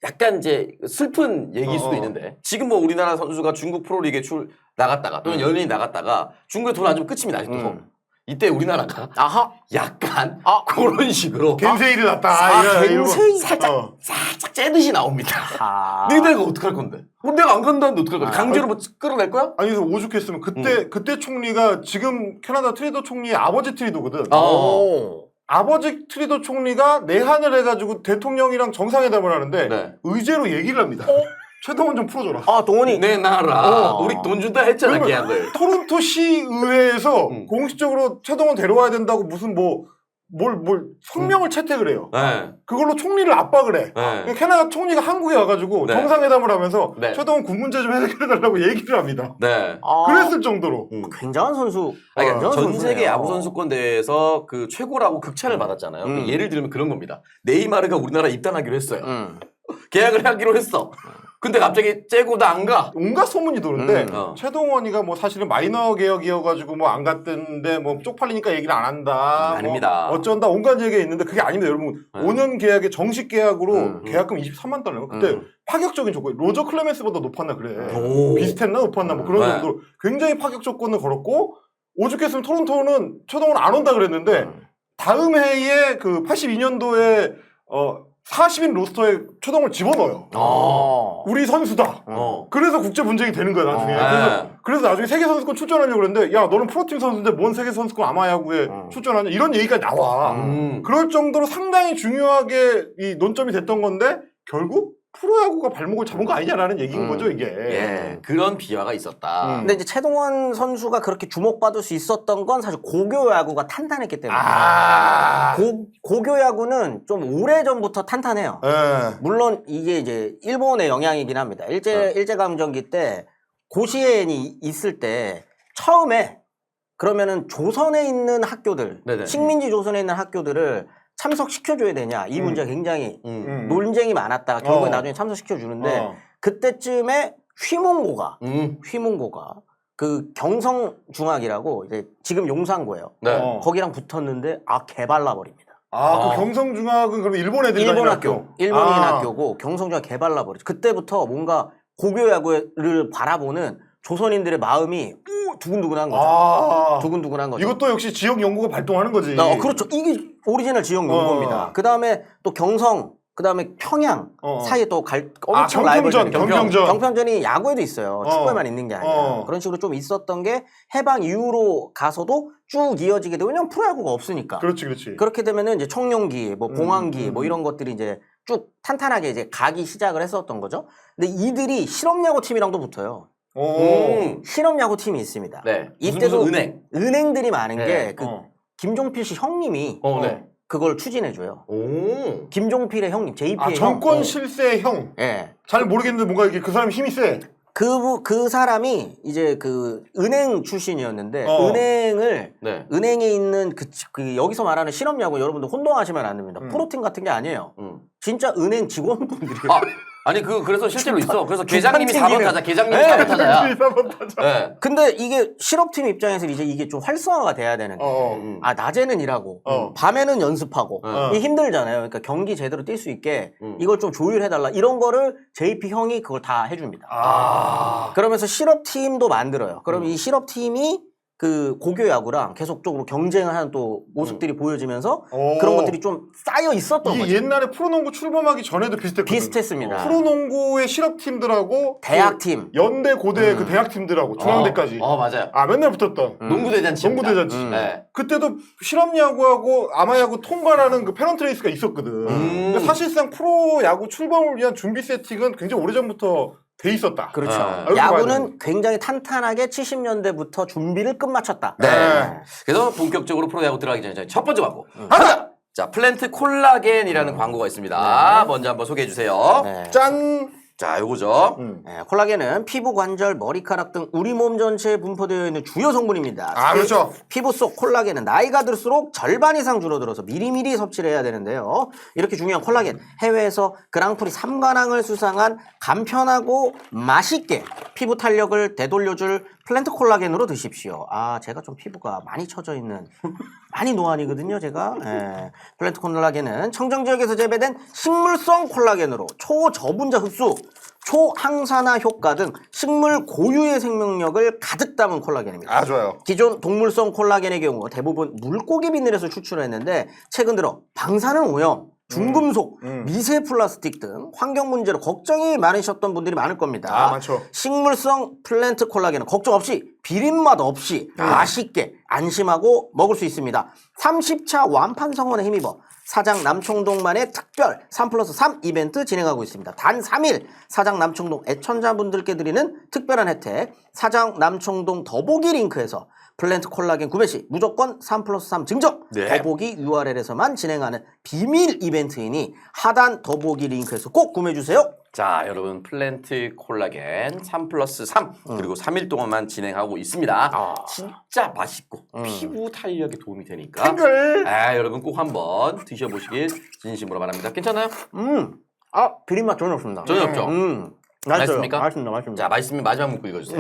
약간 이제 슬픈 얘기일 수도 있는데 지금 뭐 우리나라 선수가 중국 프로리그에 나갔다가 또는 연예인 나갔다가 중국에 돈 안 주면 끝입니다. 아직도. 이때 우리나라가 약간 그런 식으로 겐세이를 났다. 살짝 째듯이 나옵니다. 너희들가 어떡할 건데? 내가 안 간다는데 어떡할 건데? 강제로 뭐 끌어낼 거야? 아니 그래서 오죽했으면 그때 총리가 지금 캐나다 트리도 총리의 아버지 트리도거든. 아버지 트리도 총리가 내한을 해가지고 대통령이랑 정상회담을 하는데 의제로 얘기를 합니다. 최동원 좀 풀어줘라. 동원이 내 나라 우리 돈 준다 했잖아 계약을. 토론토 시의회에서 공식적으로 최동원 데려와야 된다고 무슨 뭘 성명을 채택을 해요. 그걸로 총리를 압박을 해. 캐나다 총리가 한국에 와가지고 정상회담을 하면서 최동원 군 문제 좀 해결해달라고 얘기를 합니다. 그랬을 정도로. 굉장한 선수. 전 세계 야구 선수권 대회에서 그 최고라고 극찬을 받았잖아요. 예를 들면 그런 겁니다. 네이마르가 우리나라 입단하기로 했어요. 계약을 하기로 했어. 근데 갑자기 째고 나 안 가. 온갖 소문이 도는데 최동원이가 뭐 사실은 마이너 계약이어가지고 뭐 안 갔던데 뭐 쪽팔리니까 얘기를 안 한다. 아닙니다. 뭐 어쩐다 온갖 얘기가 있는데 그게 아닙니다, 여러분. 5년 계약에 정식 계약으로 계약금 23만 달러. 그때 파격적인 조건. 로저 클레멘스보다 높았나 그래. 비슷했나 높았나 뭐 그런 정도로 굉장히 파격 조건을 걸었고 오죽했으면 토론토는 최동원 안 온다 그랬는데 다음 해에 그 82년도에 40인 로스터에 최동원을 집어넣어요. 우리 선수다. 그래서 국제 분쟁이 되는 거야 나중에. 그래서 나중에 세계 선수권 출전하려고 그랬는데 야 너는 프로팀 선수인데 뭔 세계 선수권 아마야구에 출전하냐 이런 얘기가 나와. 그럴 정도로 상당히 중요하게 이 논점이 됐던 건데 결국 프로야구가 발목을 잡은 거 아니냐라는 얘기인 거죠 이게. 그런 비화가 있었다. 근데 이제 최동원 선수가 그렇게 주목받을 수 있었던 건 사실 고교 야구가 탄탄했기 때문에. 고교 야구는 좀 오래 전부터 탄탄해요. 물론 이게 이제 일본의 영향이긴 합니다. 일제감정기 때 고시엔이 있을 때 처음에 그러면은 조선에 있는 학교들, 식민지 조선에 있는 학교들을 참석시켜줘야 되냐 이 문제가 굉장히 논쟁이 많았다가 결국에 나중에 참석시켜주는데 그때쯤에 휘문고가 그 경성중학이라고 이제 지금 용산고예요. 거기랑 붙었는데 개발나 버립니다. 그 경성중학은 그럼 일본 애들이 일본 다니는 학교, 일본인 학교고 경성중학 개발나 버리죠. 그때부터 뭔가 고교 야구를 바라보는 조선인들의 마음이 두근두근한 거죠. 두근두근한 거죠. 이것도 역시 지역 연구가 발동하는 거지. 그렇죠. 이게 오리지널 지역 연구입니다. 그 다음에 또 경성 그다음에 평양 사이에 또 엄청 라이벌전 경평전이 야구에도 있어요. 축구에만 있는 게 아니라 그런 식으로 좀 있었던 게 해방 이후로 가서도 쭉 이어지게 되고 왜냐면 프로야구가 없으니까. 그렇지. 그렇게 되면은 이제 청룡기, 뭐 봉황기, 뭐 이런 것들이 이제 쭉 탄탄하게 이제 가기 시작을 했었던 거죠. 근데 이들이 실업야구 팀이랑도 붙어요. 실업야구 팀이 있습니다. 네. 이때도 무슨 은행들이 많은 네. 게 그 김종필 씨 형님이 네. 그걸 추진해줘요. 김종필의 형님, JP의 정권 형. 실세 형. 예. 잘 모르겠는데 뭔가 이게 그 사람이 힘이 세. 그 사람이 이제 그 은행 출신이었는데 은행에 있는 그 여기서 말하는 실업야구 여러분들 혼동하시면 안 됩니다. 프로팀 같은 게 아니에요. 진짜 은행 직원분들이에요. 아니 그래서 실제로 있어. 그래서 계장님이 4번 타자, 계장님이 4번 타자야. 네. 근데 이게 실업팀 입장에서 이제 이게 좀 활성화가 돼야 되는데 낮에는 일하고 밤에는 연습하고 이게 힘들잖아요. 그러니까 경기 제대로 뛸 수 있게 이걸 좀 조율해달라 이런 거를 JP 형이 그걸 다 해줍니다. 그러면서 실업팀도 만들어요. 그럼 이 실업팀이 그 고교야구랑 계속적으로 경쟁을 하는 또 모습들이 보여지면서 그런 것들이 좀 쌓여 있었던 이게 거죠. 옛날에 프로농구 출범하기 전에도 비슷했거든요. 비슷했습니다. 프로농구의 실업팀들하고 대학팀. 연대 고대 그 대학팀들하고 중앙대까지. 맞아요. 맨날 붙었던. 농구대잔치. 네. 그때도 실업야구하고 아마야구 통과라는 그 패런트레이스가 있었거든. 근데 사실상 프로야구 출범을 위한 준비 세팅은 굉장히 오래전부터 돼 있었다. 그렇죠. 야구는 굉장히 탄탄하게 70년대부터 준비를 끝마쳤다. 네. 그래서 본격적으로 프로야구 들어가기 전에 첫 번째 광고. 하나! 자, 플랜트 콜라겐이라는 광고가 있습니다. 먼저 한번 소개해 주세요. 짠! 자, 요거죠. 콜라겐은 피부, 관절, 머리카락 등 우리 몸 전체에 분포되어 있는 주요 성분입니다. 그렇죠. 피부 속 콜라겐은 나이가 들수록 절반 이상 줄어들어서 미리미리 섭취를 해야 되는데요. 이렇게 중요한 콜라겐, 해외에서 그랑프리 3관왕을 수상한 간편하고 맛있게 피부 탄력을 되돌려줄 플랜트 콜라겐으로 드십시오. 제가 좀 피부가 많이 처져 있는 많이 노안이거든요, 제가. 플랜트 콜라겐은 청정 지역에서 재배된 식물성 콜라겐으로 초저분자 흡수, 초항산화 효과 등 식물 고유의 생명력을 가득 담은 콜라겐입니다. 좋아요. 기존 동물성 콜라겐의 경우 대부분 물고기 비늘에서 추출했는데 최근 들어 방사능 오염, 중금속, 미세 플라스틱 등 환경 문제로 걱정이 많으셨던 분들이 많을 겁니다. 많죠. 식물성 플랜트 콜라겐은 걱정 없이 비린맛 없이 맛있게 안심하고 먹을 수 있습니다. 30차 완판 성원에 힘입어 사장 남청동만의 특별 3+3 이벤트 진행하고 있습니다. 단 3일 사장 남청동 애청자분들께 드리는 특별한 혜택, 사장 남청동 더보기 링크에서 플랜트 콜라겐 구매 시 무조건 3+3 증정, 더보기 URL에서만 진행하는 비밀 이벤트이니 하단 더보기 링크에서 꼭 구매해주세요. 자, 여러분 플랜트 콜라겐 3+3 그리고 3일 동안만 진행하고 있습니다. 진짜 맛있고 피부 탄력에 도움이 되니까 탱글! 여러분 꼭 한번 드셔보시길 진심으로 바랍니다. 괜찮아요? 비린맛 전혀 없습니다. 전혀 없죠? 맛있습니까? 맛있습니다. 자, 맛있으면 마지막 문구 읽어주세요.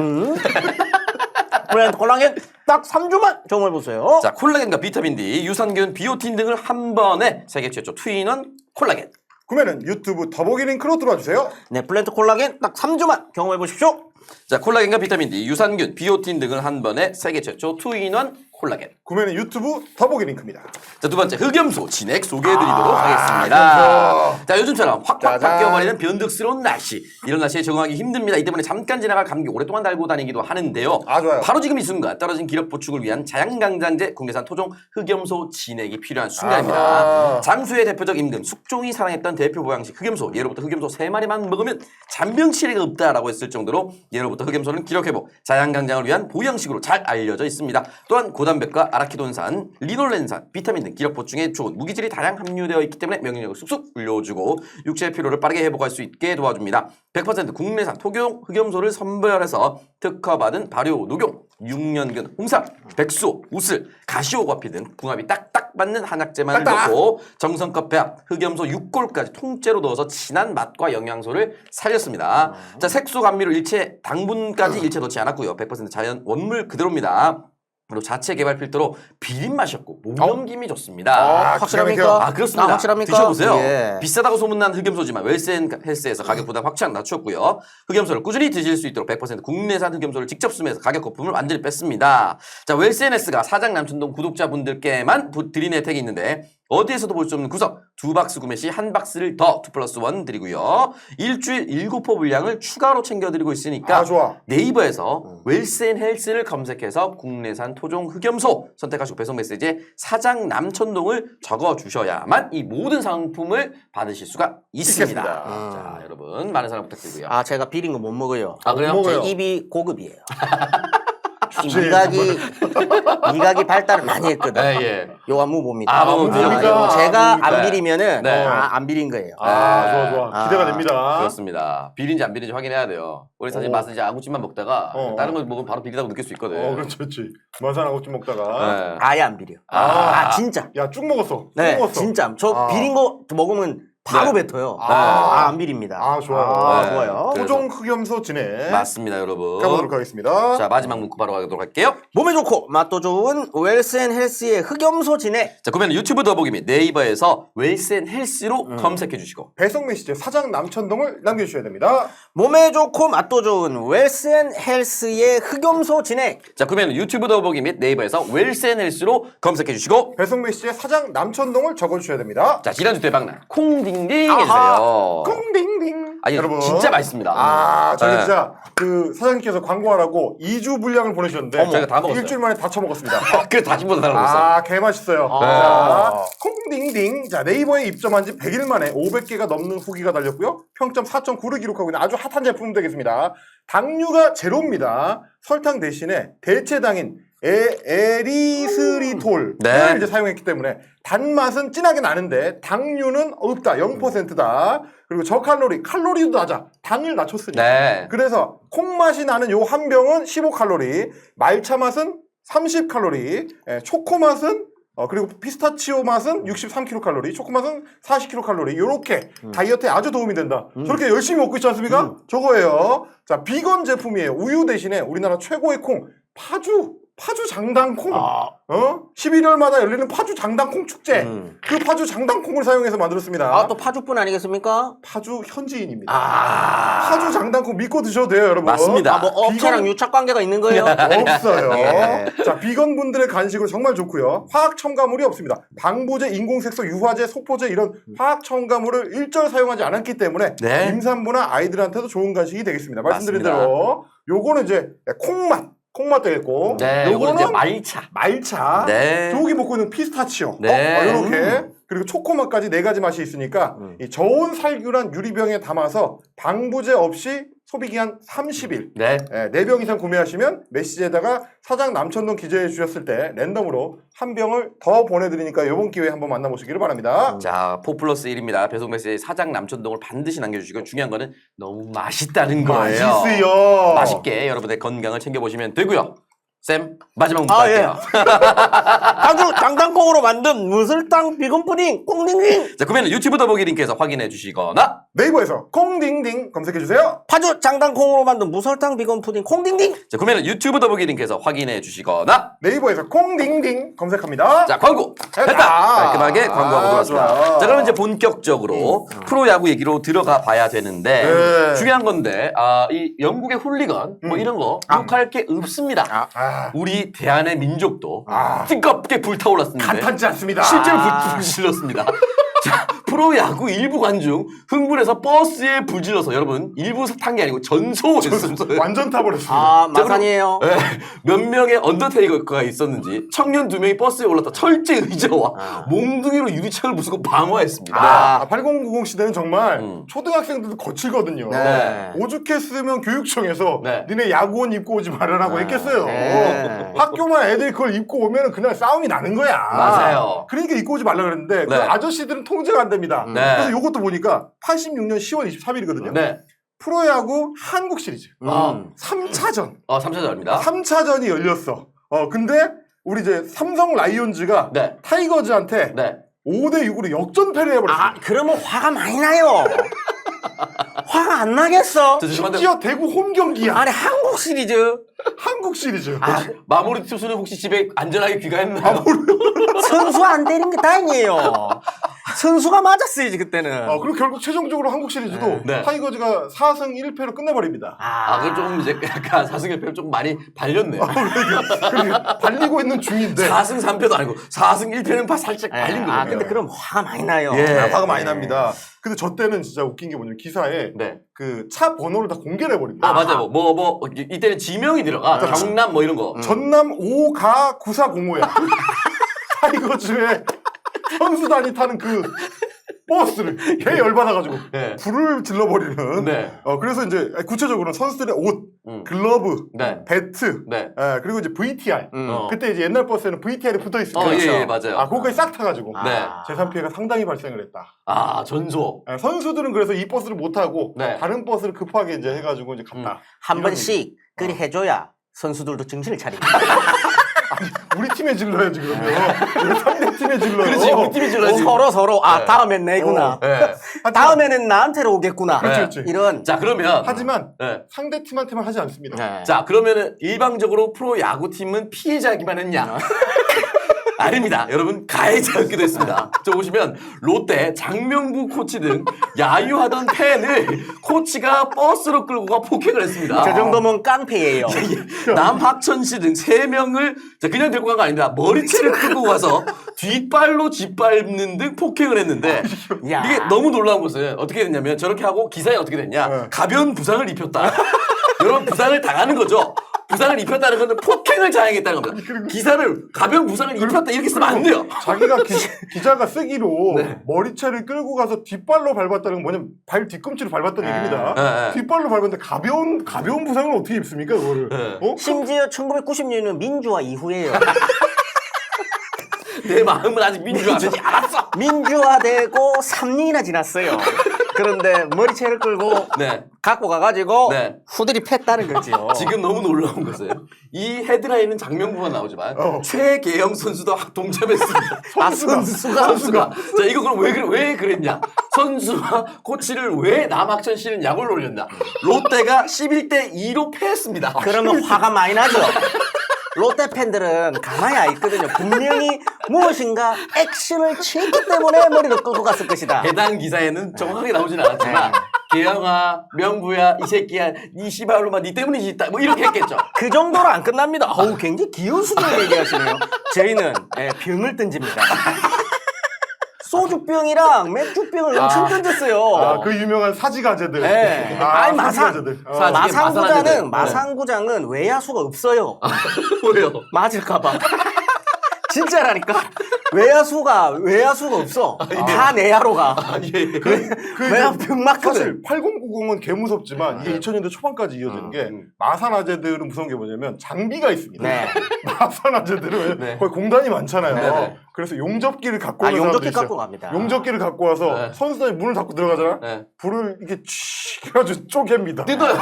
플랜트 콜라겐 딱 3주만 경험해보세요. 자, 콜라겐과 비타민 D, 유산균, 비오틴 등을 한 번에 세계 최초 투인원 콜라겐. 구매는 유튜브 더보기 링크로 들어와주세요. 네, 플랜트 콜라겐 딱 3주만 경험해보십시오. 자, 콜라겐과 비타민 D, 유산균, 비오틴 등을 한 번에 세계 최초 투인원 콜라겐. 구매는 유튜브 더보기 링크입니다. 자, 두 번째 흑염소 진액 소개해드리도록 하겠습니다. 자, 요즘처럼 확확 바뀌어버리는 변덕스러운 날씨, 이런 날씨에 적응하기 힘듭니다. 이 때문에 잠깐 지나갈 감기 오랫동안 달고 다니기도 하는데요. 좋아요. 바로 지금 이 순간 떨어진 기력 보충을 위한 자양강장제 국내산 토종 흑염소 진액이 필요한 순간입니다. 장수의 대표적 임금 숙종이 사랑했던 대표 보양식 흑염소, 예로부터 흑염소 3마리만 먹으면 잔병 치레가 없다라고 했을 정도로 예로부터 흑염소는 기력회복, 자양강장을 위한 보양식으로 잘 알려져 있습니다. 또한 고단백과 아라키돈산, 리놀렌산, 비타민 등 기력 보충에 좋은 무기질이 다량 함유되어 있기 때문에免疫力을 쑥쑥 올려주고 육체의 피로를 빠르게 회복할 수 있게 도와줍니다. 100% 국내산 토종 흑염소를 선별해서 특허받은 발효, 녹용, 6년근, 홍삼, 백수, 우슬, 가시오과피 등 궁합이 딱딱 맞는 한약재만을 넣고 정성껏 배합, 흑염소 6골까지 통째로 넣어서 진한 맛과 영양소를 살렸습니다. 자, 색소 감미료 일체, 당분까지 일체 넣지 않았고요. 100% 자연 원물 그대로입니다. 그리고 자체 개발 필터로 비린 맛이 없고 목 넘김이 좋습니다. 확실합니까? 그렇습니다. 확실합니까? 드셔보세요. 예. 비싸다고 소문난 흑염소지만 웰스앤헬스에서 가격보다 확실히 낮췄고요. 흑염소를 꾸준히 드실 수 있도록 100% 국내산 흑염소를 직접 수매해서 가격 거품을 완전히 뺐습니다. 자, 웰스앤헬스가 사장 남천동 구독자분들께만 드린 혜택이 있는데 어디에서도 볼 수 없는 구성 2박스 구매 시 1박스를 더 2+1 드리고요. 일주일 7포 분량을 추가로 챙겨드리고 있으니까 좋아. 네이버에서 웰스앤헬스를 검색해서 국내산 토종 흑염소 선택하시고 배송 메시지에 사장 남천동을 적어주셔야만 이 모든 상품을 받으실 수가 있습니다. 자, 여러분 많은 사랑 부탁드리고요. 아, 제가 비린 거 못 먹어요. 아, 그래요? 못 제 먹어요. 입이 고급이에요. 미각이 발달을 많이 했거든. 예. 요거 한번 봅니다. 아, 한번 봅니까? 요거 제가 네. 안 비리면은 네. 안 비린 거예요. 좋아. 기대가 됩니다. 그렇습니다. 비린지 안 비린지 확인해야 돼요. 우리 사실 맛은 이제 아구찜만 먹다가 다른 거 먹으면 바로 비리다고 느낄 수 있거든. 그렇지. 마산하고 좀 먹다가. 네. 아예 안 비려. 진짜. 야, 쭉 먹었어. 네, 쭉 먹었어. 진짜. 저 비린 거 먹으면 바로 네. 뱉어요. 아. 안 비립니다. 좋아. 네. 좋아요. 토종 흑염소 진해. 맞습니다, 여러분. 가보도록 하겠습니다. 자, 마지막 문구 바로 가도록 할게요. 몸에 좋고 맛도 좋은 웰스앤헬스의 흑염소 진해. 자, 그러면 유튜브 더보기 및 네이버에서 웰스앤헬스로 검색해 주시고 배송 메시지 사장 남천동을 남겨주셔야 됩니다. 몸에 좋고 맛도 좋은 웰스앤헬스의 흑염소 진해. 자, 그러면 유튜브 더보기 및 네이버에서 웰스앤헬스로 검색해 주시고 배송 메시지에 사장 남천동을 적어주셔야 됩니다. 자, 지난주 대박난 콩딩딩 해주세요. 콩딩딩. 아니, 여러분. 진짜 맛있습니다. 저희 네. 진짜 그 사장님께서 광고하라고 2주 분량을 보내주셨는데 저희가 다 먹었어요. 일주일 만에 다 처먹었습니다. 그래, 다시 보다 달라고 했어. 개 맛있어요. 자, 콩딩딩. 자, 네이버에 입점한 지 100일 만에 500개가 넘는 후기가 달렸고요. 평점 4.9를 기록하고 있는 아주 핫한 제품 되겠습니다. 당류가 제로입니다. 설탕 대신에 대체당인 에리스리톨을 네. 이제 사용했기 때문에 단맛은 진하게 나는데 당류는 없다. 0%다. 그리고 저칼로리, 칼로리도 낮아. 당을 낮췄으니까. 네. 그래서 콩맛이 나는 요 한 병은 15칼로리, 말차 맛은 30칼로리, 초코 맛은 그리고 피스타치오 맛은 63kcal, 초코 맛은 40kcal. 요렇게 다이어트에 아주 도움이 된다. 저렇게 열심히 먹고 있지 않습니까? 저거예요. 자, 비건 제품이에요. 우유 대신에 우리나라 최고의 콩, 파주 장당콩. 11월마다 열리는 파주 장당콩 축제. 그 파주 장당콩을 사용해서 만들었습니다. 또 파주뿐 아니겠습니까? 파주 현지인입니다. 파주 장당콩 믿고 드셔도 돼요, 여러분. 맞습니다. 뭐 업체랑 유착 관계가 있는 거예요? 없어요. 예. 자, 비건 분들의 간식으로 정말 좋고요. 화학 첨가물이 없습니다. 방부제, 인공색소, 유화제, 속포제 이런 화학 첨가물을 일절 사용하지 않았기 때문에 네. 임산부나 아이들한테도 좋은 간식이 되겠습니다. 말씀드린 맞습니다. 대로 요거는 이제 콩맛 되겠고, 네, 요거는 이제 말차. 네. 조기 먹고 있는 피스타치오. 네. 이렇게. 그리고 초코맛까지 4가지 맛이 있으니까 이 저온 살균한 유리병에 담아서 방부제 없이 소비기한 30일. 네. 4병 이상 구매하시면 메시지에다가 사장 남천동 기재해 주셨을 때 랜덤으로 한 병을 더 보내드리니까 이번 기회에 한번 만나보시기를 바랍니다. 자, 4+1입니다. 배송 메시지 사장 남천동을 반드시 남겨주시고 중요한 거는 너무 맛있다는 거예요. 맛있어요. 맛있게 여러분의 건강을 챙겨보시면 되고요. 쌤, 마지막 문구 할게요. 파주 장당콩으로 만든 무설탕 비건 푸딩 콩딩딩. 자, 그러면 유튜브 더보기 링크에서 확인해 주시거나 네이버에서 콩딩딩 검색해 주세요. 파주 장당콩으로 만든 무설탕 비건 푸딩 콩딩딩. 자, 그러면 유튜브 더보기 링크에서 확인해 주시거나 네이버에서 콩딩딩 검색합니다. 자, 광고 했다. 깔끔하게 광고하고 돌아왔습니다. 좋아요. 자, 그럼 이제 본격적으로 프로야구 얘기로 들어가 봐야 되는데 네. 중요한 건데 이 영국의 훌리건 뭐 이런 거 욕할 게 없습니다. 우리 대한의 민족도 뜨겁게 불타올랐습니다. 간탄지 않습니다. 실제로 불 질렀습니다. 자, 프로야구 일부 관중 흥분해서 버스에 불 질러서 여러분 일부 탄 게 아니고 전소했습니다. 완전 타버렸습니다. 마산이에요. 네, 몇 명의 언더테이커가 있었는지 청년 2명이 버스에 올랐다 철제 의자와 몽둥이로 유리창을 부수고 방어했습니다. 8090 시대는 정말 초등학생들도 거칠거든요. 네. 오죽했으면 교육청에서 네. 니네 야구옷 입고 오지 말아라고 했겠어요. 네. 학교만 애들이 그걸 입고 오면 그날 싸움이 나는 거야. 맞아요. 그러니까 입고 오지 말라 그랬는데 그 네. 아저씨들은 통제가 안 됩니다. 네. 그래서 이것도 보니까 86년 10월 23일이거든요. 네. 프로야구 한국 시리즈 3차전. 3차전입니다. 3차전이 열렸어. 근데 우리 이제 삼성 라이온즈가 네. 타이거즈한테 네. 5대6으로 역전패를 해버렸어요. 그러면 화가 많이 나요. 화가 안 나겠어? 저 죄송한데 심지어 대구 홈 경기야. 아니 한국 시리즈 한국 시리즈. 마무리 투수는 혹시 집에 안전하게 귀가했나요? 선수 안 때린 게 다행이에요. 선수가 맞았어야지 그때는. 그리고 결국 최종적으로 한국 시리즈도 네. 타이거즈가 4승 1패로 끝내버립니다. 그럼 조금 이제 약간 4승 1패로 조금 많이 발렸네요. 그러니까 발리고 있는 중인데 4승 3패도 아니고 4승 1패는 살짝 발린 거예요. 근데 그럼 화가 많이 나요. 화가 많이 납니다. 근데 저 때는 진짜 웃긴 게 뭐냐면 기사에 네. 그 차 번호를 다 공개를 해버립니다. 맞아요. 이때는 지명이 들어가. 경남 뭐 이런 거. 전남 5가 9405야. 타이거즈의 선수단이 타는 그 버스를 개 열받아가지고 네. 불을 질러버리는. 네. 그래서 이제 구체적으로는 선수들의 옷, 글러브, 네. 배트, 네. 그리고 이제 VTR. 어. 그때 이제 옛날 버스에는 VTR이 붙어 있으니까. 예, 맞아요. 그거까지 싹 타가지고. 네. 재산 피해가 상당히 발생을 했다. 전소. 선수들은 그래서 이 버스를 못 타고 네. 다른 버스를 급하게 이제 해가지고 이제 갔다. 한 이런 번씩 그리 해줘야 선수들도 정신을 차립니다. 우리 팀에 질러야지 그러면. 우리 상대 팀에 질러요. 그렇지, 우리 팀이 질러야지. 서로 네. 다음엔 내구나. 네. 다음에는 나한테로 오겠구나. 그렇지. 이런. 자, 그러면. 하지만 네. 상대 팀한테만 하지 않습니다. 네. 자, 그러면은 일방적으로 프로 야구팀은 피해자기만 했냐? 아닙니다. 여러분, 가해자였기도 했습니다. 저 보시면 롯데 장명부 코치 등 야유하던 팬을 코치가 버스로 끌고 가 폭행을 했습니다. 저 정도면 깡패예요. 남학천 씨 등 3명을 그냥 데리고 간 거 아닙니다. 머리채를 끌고 가서 뒷발로 짓밟는 등 폭행을 했는데 야. 이게 너무 놀라운 것은 어떻게 됐냐면 저렇게 하고 기사에 어떻게 됐냐. 네. 가벼운 부상을 입혔다. 여러분 부상을 당하는 거죠. 부상을 입혔다는 것은 폭행을 자행했다는 겁니다. 기사를 가벼운 부상을 입혔다 이렇게 쓰면 안 돼요. 자기가 기자가 쓰기로 네. 머리채를 끌고 가서 뒷발로 밟았다는 건 뭐냐면 발 뒤꿈치로 밟았다는 얘기입니다. 네. 뒷발로 밟았는데 가벼운 부상을 어떻게 입습니까 그거를? 네. 심지어 1990년은 민주화 이후에요. 내 마음은 아직 민주화되지 않았어. 민주화되고 3년이나 지났어요. 그런데 머리채를 끌고 네. 갖고 가가지고 네. 후들이 팼다는 거죠. 지금 너무 놀라운 것은 이 헤드라인은 장명부만 나오지만 어. 최계영 선수도 동참했습니다. 선수가. 자, 이거 그럼 왜 그랬냐? 선수와 코치를 왜 남학천 씨는 야구를 올렸냐? 롯데가 11대 2로 패했습니다. 그러면 화가 많이 나죠. 롯데 팬들은 가만히 안 있거든요. 분명히 무엇인가 액션을 취했기 때문에 머리를 끌고 갔을 것이다. 해당 기사에는 정확하게 나오진 않았지만 계영아, 명부야, 이 새끼야, 니 씨발로만 니 때문이지 뭐 이렇게 했겠죠. 그 정도로 안 끝납니다. 굉장히 귀여운 수준으로 얘기하시네요. 저희는 병을 던집니다. 소주병이랑 맥주병을 엄청 던졌어요. 그 유명한 사지가재들. 네. 아니, 사지가재들. 마산구장은 마산구장은, 마산구장은 외야수가 없어요. 왜요? 맞을까봐. 진짜라니까. 외야수가 없어. 다 내야로 가. 외야 병 사실 8090은 개 무섭지만 이게 2000년대 초반까지 이어지는 게 마산 아재들은 무서운 게 뭐냐면 장비가 있습니다. 네. 마산 아재들은 네. 거의 공단이 많잖아요. 네. 그래서 용접기를 갖고 오는 용접기 사람도 있어요. 갖고 갑니다. 용접기를 갖고 와서 네. 선수단이 문을 닫고 들어가잖아. 네. 불을 이게 칙 해가지고 쪼갭니다. 뜯어요.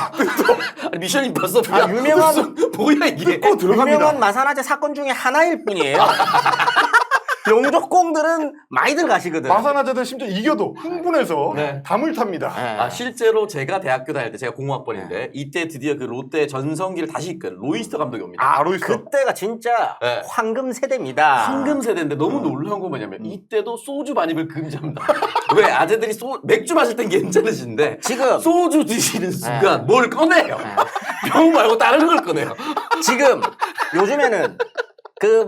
아니, 미션 임파서블이야. 유명한 뭐야 이게? 뜯고 들어갑니다. 유명한 마산아재 사건 중에 하나일 뿐이에요. 용접공들은 많이들 가시거든. 마산 아재들 심지어 이겨도 흥분해서 네. 담을 탑니다. 네. 실제로 제가 대학교 다닐 때 제가 공학번인데 이때 드디어 그 롯데 전성기를 다시 이끈 로이스터 감독이 옵니다. 로이스. 그때가 진짜 네. 황금 세대입니다. 황금 세대인데 너무 놀라운 건 뭐냐면 이때도 소주 반입을 금지합니다. 왜 아재들이 맥주 마실 땐 괜찮으신데 지금 소주 드시는 순간 뭘 꺼내요? 병 말고 다른 걸 꺼내요. 지금 요즘에는 그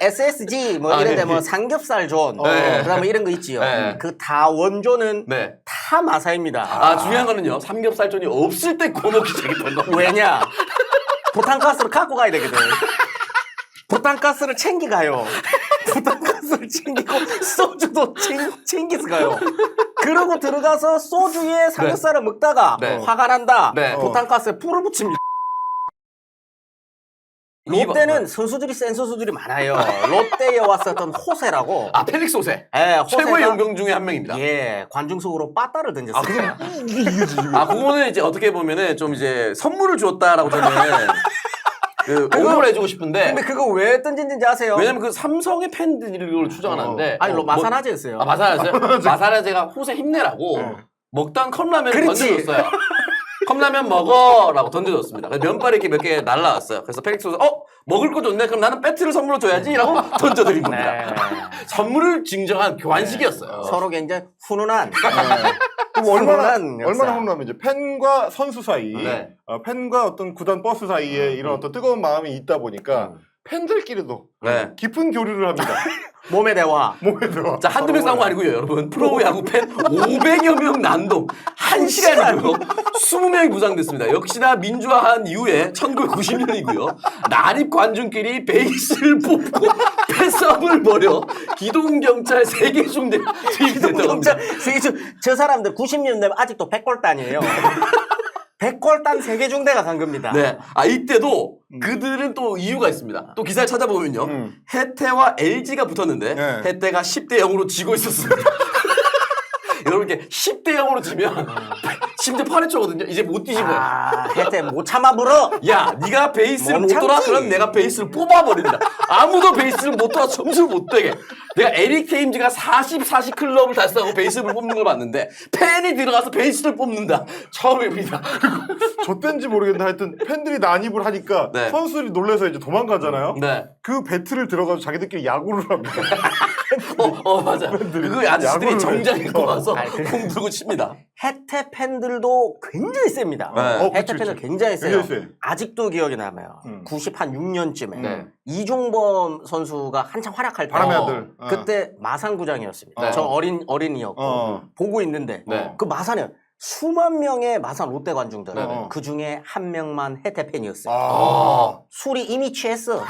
SSG 이런데 네. 삼겹살 존 네. 그다음에 이런 거 있지요. 네. 그 다 원조는 네. 다 마사입니다. 중요한 거는요. 삼겹살전이 없을 때 구워먹기 시작했던 겁니다. 왜냐? 부탄가스를 갖고 가야 되거든. 부탄가스를 챙기가요. 부탄가스를 챙기고 소주도 챙겨서 가요. 그러고 들어가서 소주에 삼겹살을 먹다가 네. 화가 난다. 네. 부탄가스에 불을 붙입니다. 롯데는 선수들이 센 선수들이 많아요. 롯데에 왔었던 호세라고. 펠릭스 호세. 예, 최고의 용병 중에 한 명입니다. 예, 관중석으로 빠따를 던졌어요. 그거는 이제 어떻게 보면은 좀 이제 선물을 줬다라고 저는 옹호를 해주고 싶은데. 근데 그거 왜 던진지 아세요? 왜냐면 그 삼성의 팬들이 이걸 주장하는데. 아니, 마산아재였어요. 마산아재가 호세 힘내라고 먹던 컵라면을 그렇지. 던져줬어요. 컵라면 먹어라고 던져줬습니다. 그래서 면발이 이렇게 몇 개 날라왔어요. 그래서 페릭스 선수 먹을 거 좋네. 그럼 나는 배트를 선물로 줘야지라고 던져드린 겁니다. 네. 선물을 증정한 교환식이었어요. 서로 굉장히 훈훈한. 그럼 얼마나 역사. 훈훈하면 이제 팬과 선수 사이, 네. 팬과 어떤 구단 버스 사이에 이런 어떤 뜨거운 마음이 있다 보니까 팬들끼리도 네. 깊은 교류를 합니다. 몸의 대화. 몸에 들어. 자, 한두 명 싸운 거 아니고요, 여러분. 프로야구 팬 500여 명 난동. 1시간이고요. 20명이 부상됐습니다. 역시나 민주화한 이후에 1990년이고요. 난입 관중끼리 베이스를 뽑고 패싸움을 벌여 기동경찰 세계중대 투입됐다고 합니다. 저 사람들 90년 되면 아직도 백골단이에요. 백골단 세계중대가 간 겁니다. 네. 이때도 그들은 또 이유가 있습니다. 또 기사를 찾아보면요. 해태와 LG가 붙었는데 네. 해태가 10대 0으로 지고 있었습니다. 여러분 이렇게 10대 0으로 지면 심지어 8회 초거든요. 이제 못 뒤집어요. 해태 못 참아 불어. 야, 네가 베이스를 못 못 돌아? 참지. 그럼 내가 베이스를 뽑아버린다. 아무도 베이스를 못 돌아 점수를 못 되게. 내가 에릭 테임즈가 40 클럽을 달성하고 베이스를 뽑는 걸 봤는데 팬이 들어가서 베이스를 뽑는다. 처음입니다. 저 때인지 모르겠는데 하여튼 팬들이 난입을 하니까 네. 선수들이 놀라서 이제 도망가잖아요. 네. 그 배틀을 들어가서 자기들끼리 야구를 합니다. 맞아. 그거 아저씨들이 야구를 정장 입고 해요. 와서 공 들고 칩니다. 해태 팬들도 굉장히 셉니다. 네. 해태 그치, 팬들 그치. 굉장히 세요. 굉장히 세. 아직도 기억이 남아요. 96년쯤에 네. 이종범 선수가 한창 활약할 때 바람의 아들. 그때 마산구장이었습니다. 어. 저 어린이였고 보고 있는데 네. 그 마산에 수만 명의 마산 롯데 관중들 네. 그 중에 한 명만 해태 팬이었어요. 아. 술이 이미 취했어.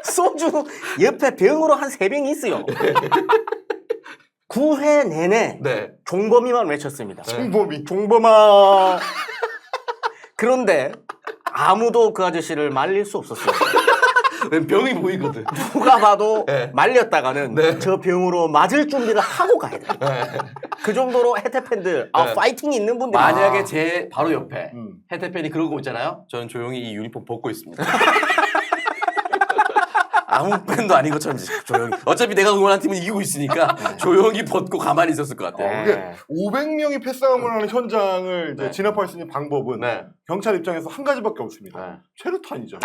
소주 옆에 병으로 한 3병이 있어요. 9회 내내 네. 종범이만 외쳤습니다. 승범이. 종범아. 그런데 아무도 그 아저씨를 말릴 수 없었어요. 병이 보이거든. 누가 봐도 네. 말렸다가는 네. 저 병으로 맞을 준비를 하고 가야 돼. 그 정도로 해태 팬들 네. 파이팅이 있는 분들. 만약에 제 바로 옆에 음. 해태 팬이 그러고 있잖아요. 저는 조용히 이 유니폼 벗고 있습니다. 아무 팬도 아닌 것처럼 조용히. 어차피 내가 응원한 팀은 이기고 있으니까 조용히 벗고 가만히 있었을 것 같아요. 네. 500명이 패싸움을 하는 현장을 이제 네. 진압할 수 있는 방법은 네. 경찰 입장에서 한 가지밖에 없습니다. 네. 최루탄이죠.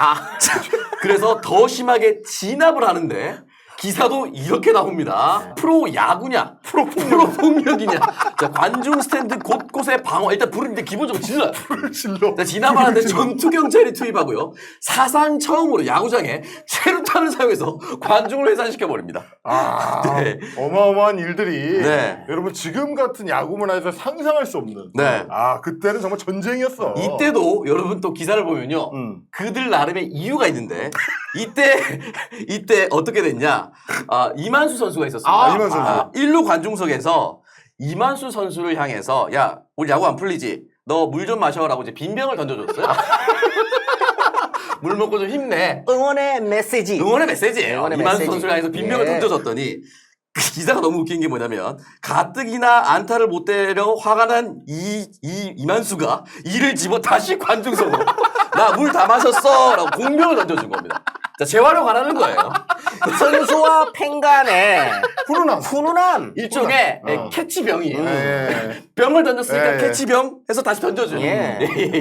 그래서 더 심하게 진압을 하는데 기사도 이렇게 나옵니다. 프로 야구냐? 프로 폭력이냐? 자, 관중 스탠드 곳곳에 방어. 일단 불은 이제 기본적으로 질러요. 질러. 자, 진압하는데 전투 경찰이 투입하고요. 사상 처음으로 야구장에 최루탄을 사용해서 관중을 해산시켜 버립니다. 네. 어마어마한 일들이 네. 여러분 지금 같은 야구 문화에서 상상할 수 없는. 네. 그때는 정말 전쟁이었어. 이때도 여러분 또 기사를 보면요. 그들 나름의 이유가 있는데 이때 어떻게 됐냐? 이만수 선수가 있었습니다. 이만수 선수. 1루 관중석에서 이만수 선수를 향해서 야, 오늘 야구 안 풀리지? 너 물 좀 마셔라고 이제 빈병을 던져줬어요. 물 먹고 좀 힘내. 응원의 메시지. 응원의 메시지예요. 응원의 이만수 메시지. 선수를 향해서 빈병을 예. 던져줬더니 그 기사가 너무 웃긴 게 뭐냐면 가뜩이나 안타를 못 때려 화가 난 이만수가 이를 집어 다시 관중석으로 나 물 다 마셨어 라고 공병을 던져준 겁니다. 자, 재활용 안 하는 거예요. 선수와 팬 간의 훈훈함. 일종의 캐치병이에요. 예. 병을 던졌으니까 예. 캐치병 해서 다시 던져주는 예.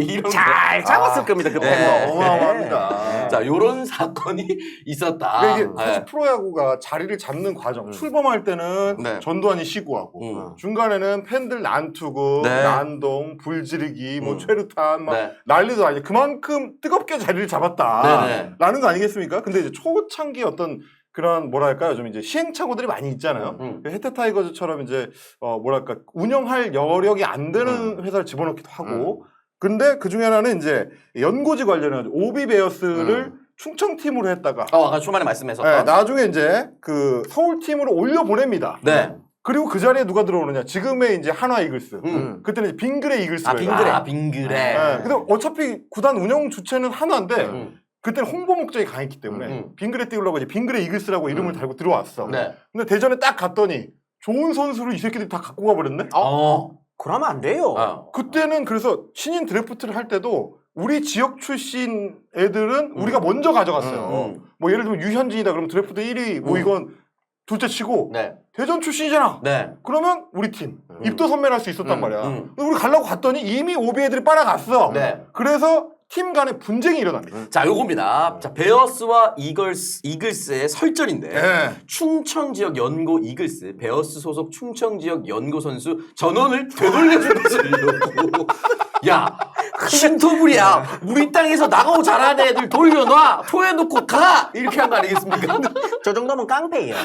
이런 잘 잡았을 겁니다. 그 네. 팬도. 어마어마합니다. 자, 요런 사건이 있었다. 그러니까 이게 사실 네. 프로야구가 자리를 잡는 과정, 출범할 때는 네. 전두환이 시구하고 중간에는 팬들 난투고 네. 난동, 불지르기, 뭐 최루탄 막 네. 난리도 아니고 그만큼 뜨겁게 자리를 잡았다라는 네네. 거 아니겠습니까? 근데 이제 초창기 어떤 그런 뭐랄까요, 좀 이제 시행착오들이 많이 있잖아요. 해태 타이거즈처럼 이제 뭐랄까 운영할 여력이 안 되는 회사를 집어넣기도 하고. 근데 그 중에 하나는 이제 연고지 관련해서 오비베어스를 충청팀으로 했다가 아까 초반에 말씀하셨던. 나중에 이제 그 서울팀으로 올려 보냅니다. 네. 그리고 그 자리에 누가 들어오느냐? 지금의 이제 한화 이글스. 그때는 이제 빙그레 이글스가 빙그레. 빙그레. 네. 근데 어차피 구단 운영 주체는 한화인데 그때는 홍보 목적이 강했기 때문에 빙그레 띄우려고 이제 빙그레 이글스라고 이름을 달고 들어왔어. 네. 근데 대전에 딱 갔더니 좋은 선수를 이 새끼들이 다 갖고 가버렸네? 그러면 안 돼요. 그때는 그래서 신인 드래프트를 할 때도 우리 지역 출신 애들은 우리가 먼저 가져갔어요. 뭐 예를 들면 유현진이다 그러면 드래프트 1위 뭐 이건 둘째 치고 네. 대전 출신이잖아. 네. 그러면 우리 팀 입도 선멸할 수 있었단 말이야. 근데 우리 가려고 갔더니 이미 오비 애들이 빨아갔어. 네. 그래서 팀 간에 분쟁이 일어납니다. 자, 요겁니다. 자, 베어스와 이글스의 설전인데 네. 충청 지역 연고 이글스, 베어스 소속 충청 지역 연고 선수 전원을 되돌려주려고. 야, 신토불이야. 우리 땅에서 나가고 잘하는 애들 돌려놔. 토해놓고 가. 이렇게 한 거 아니겠습니까? 저 정도면 깡패예요.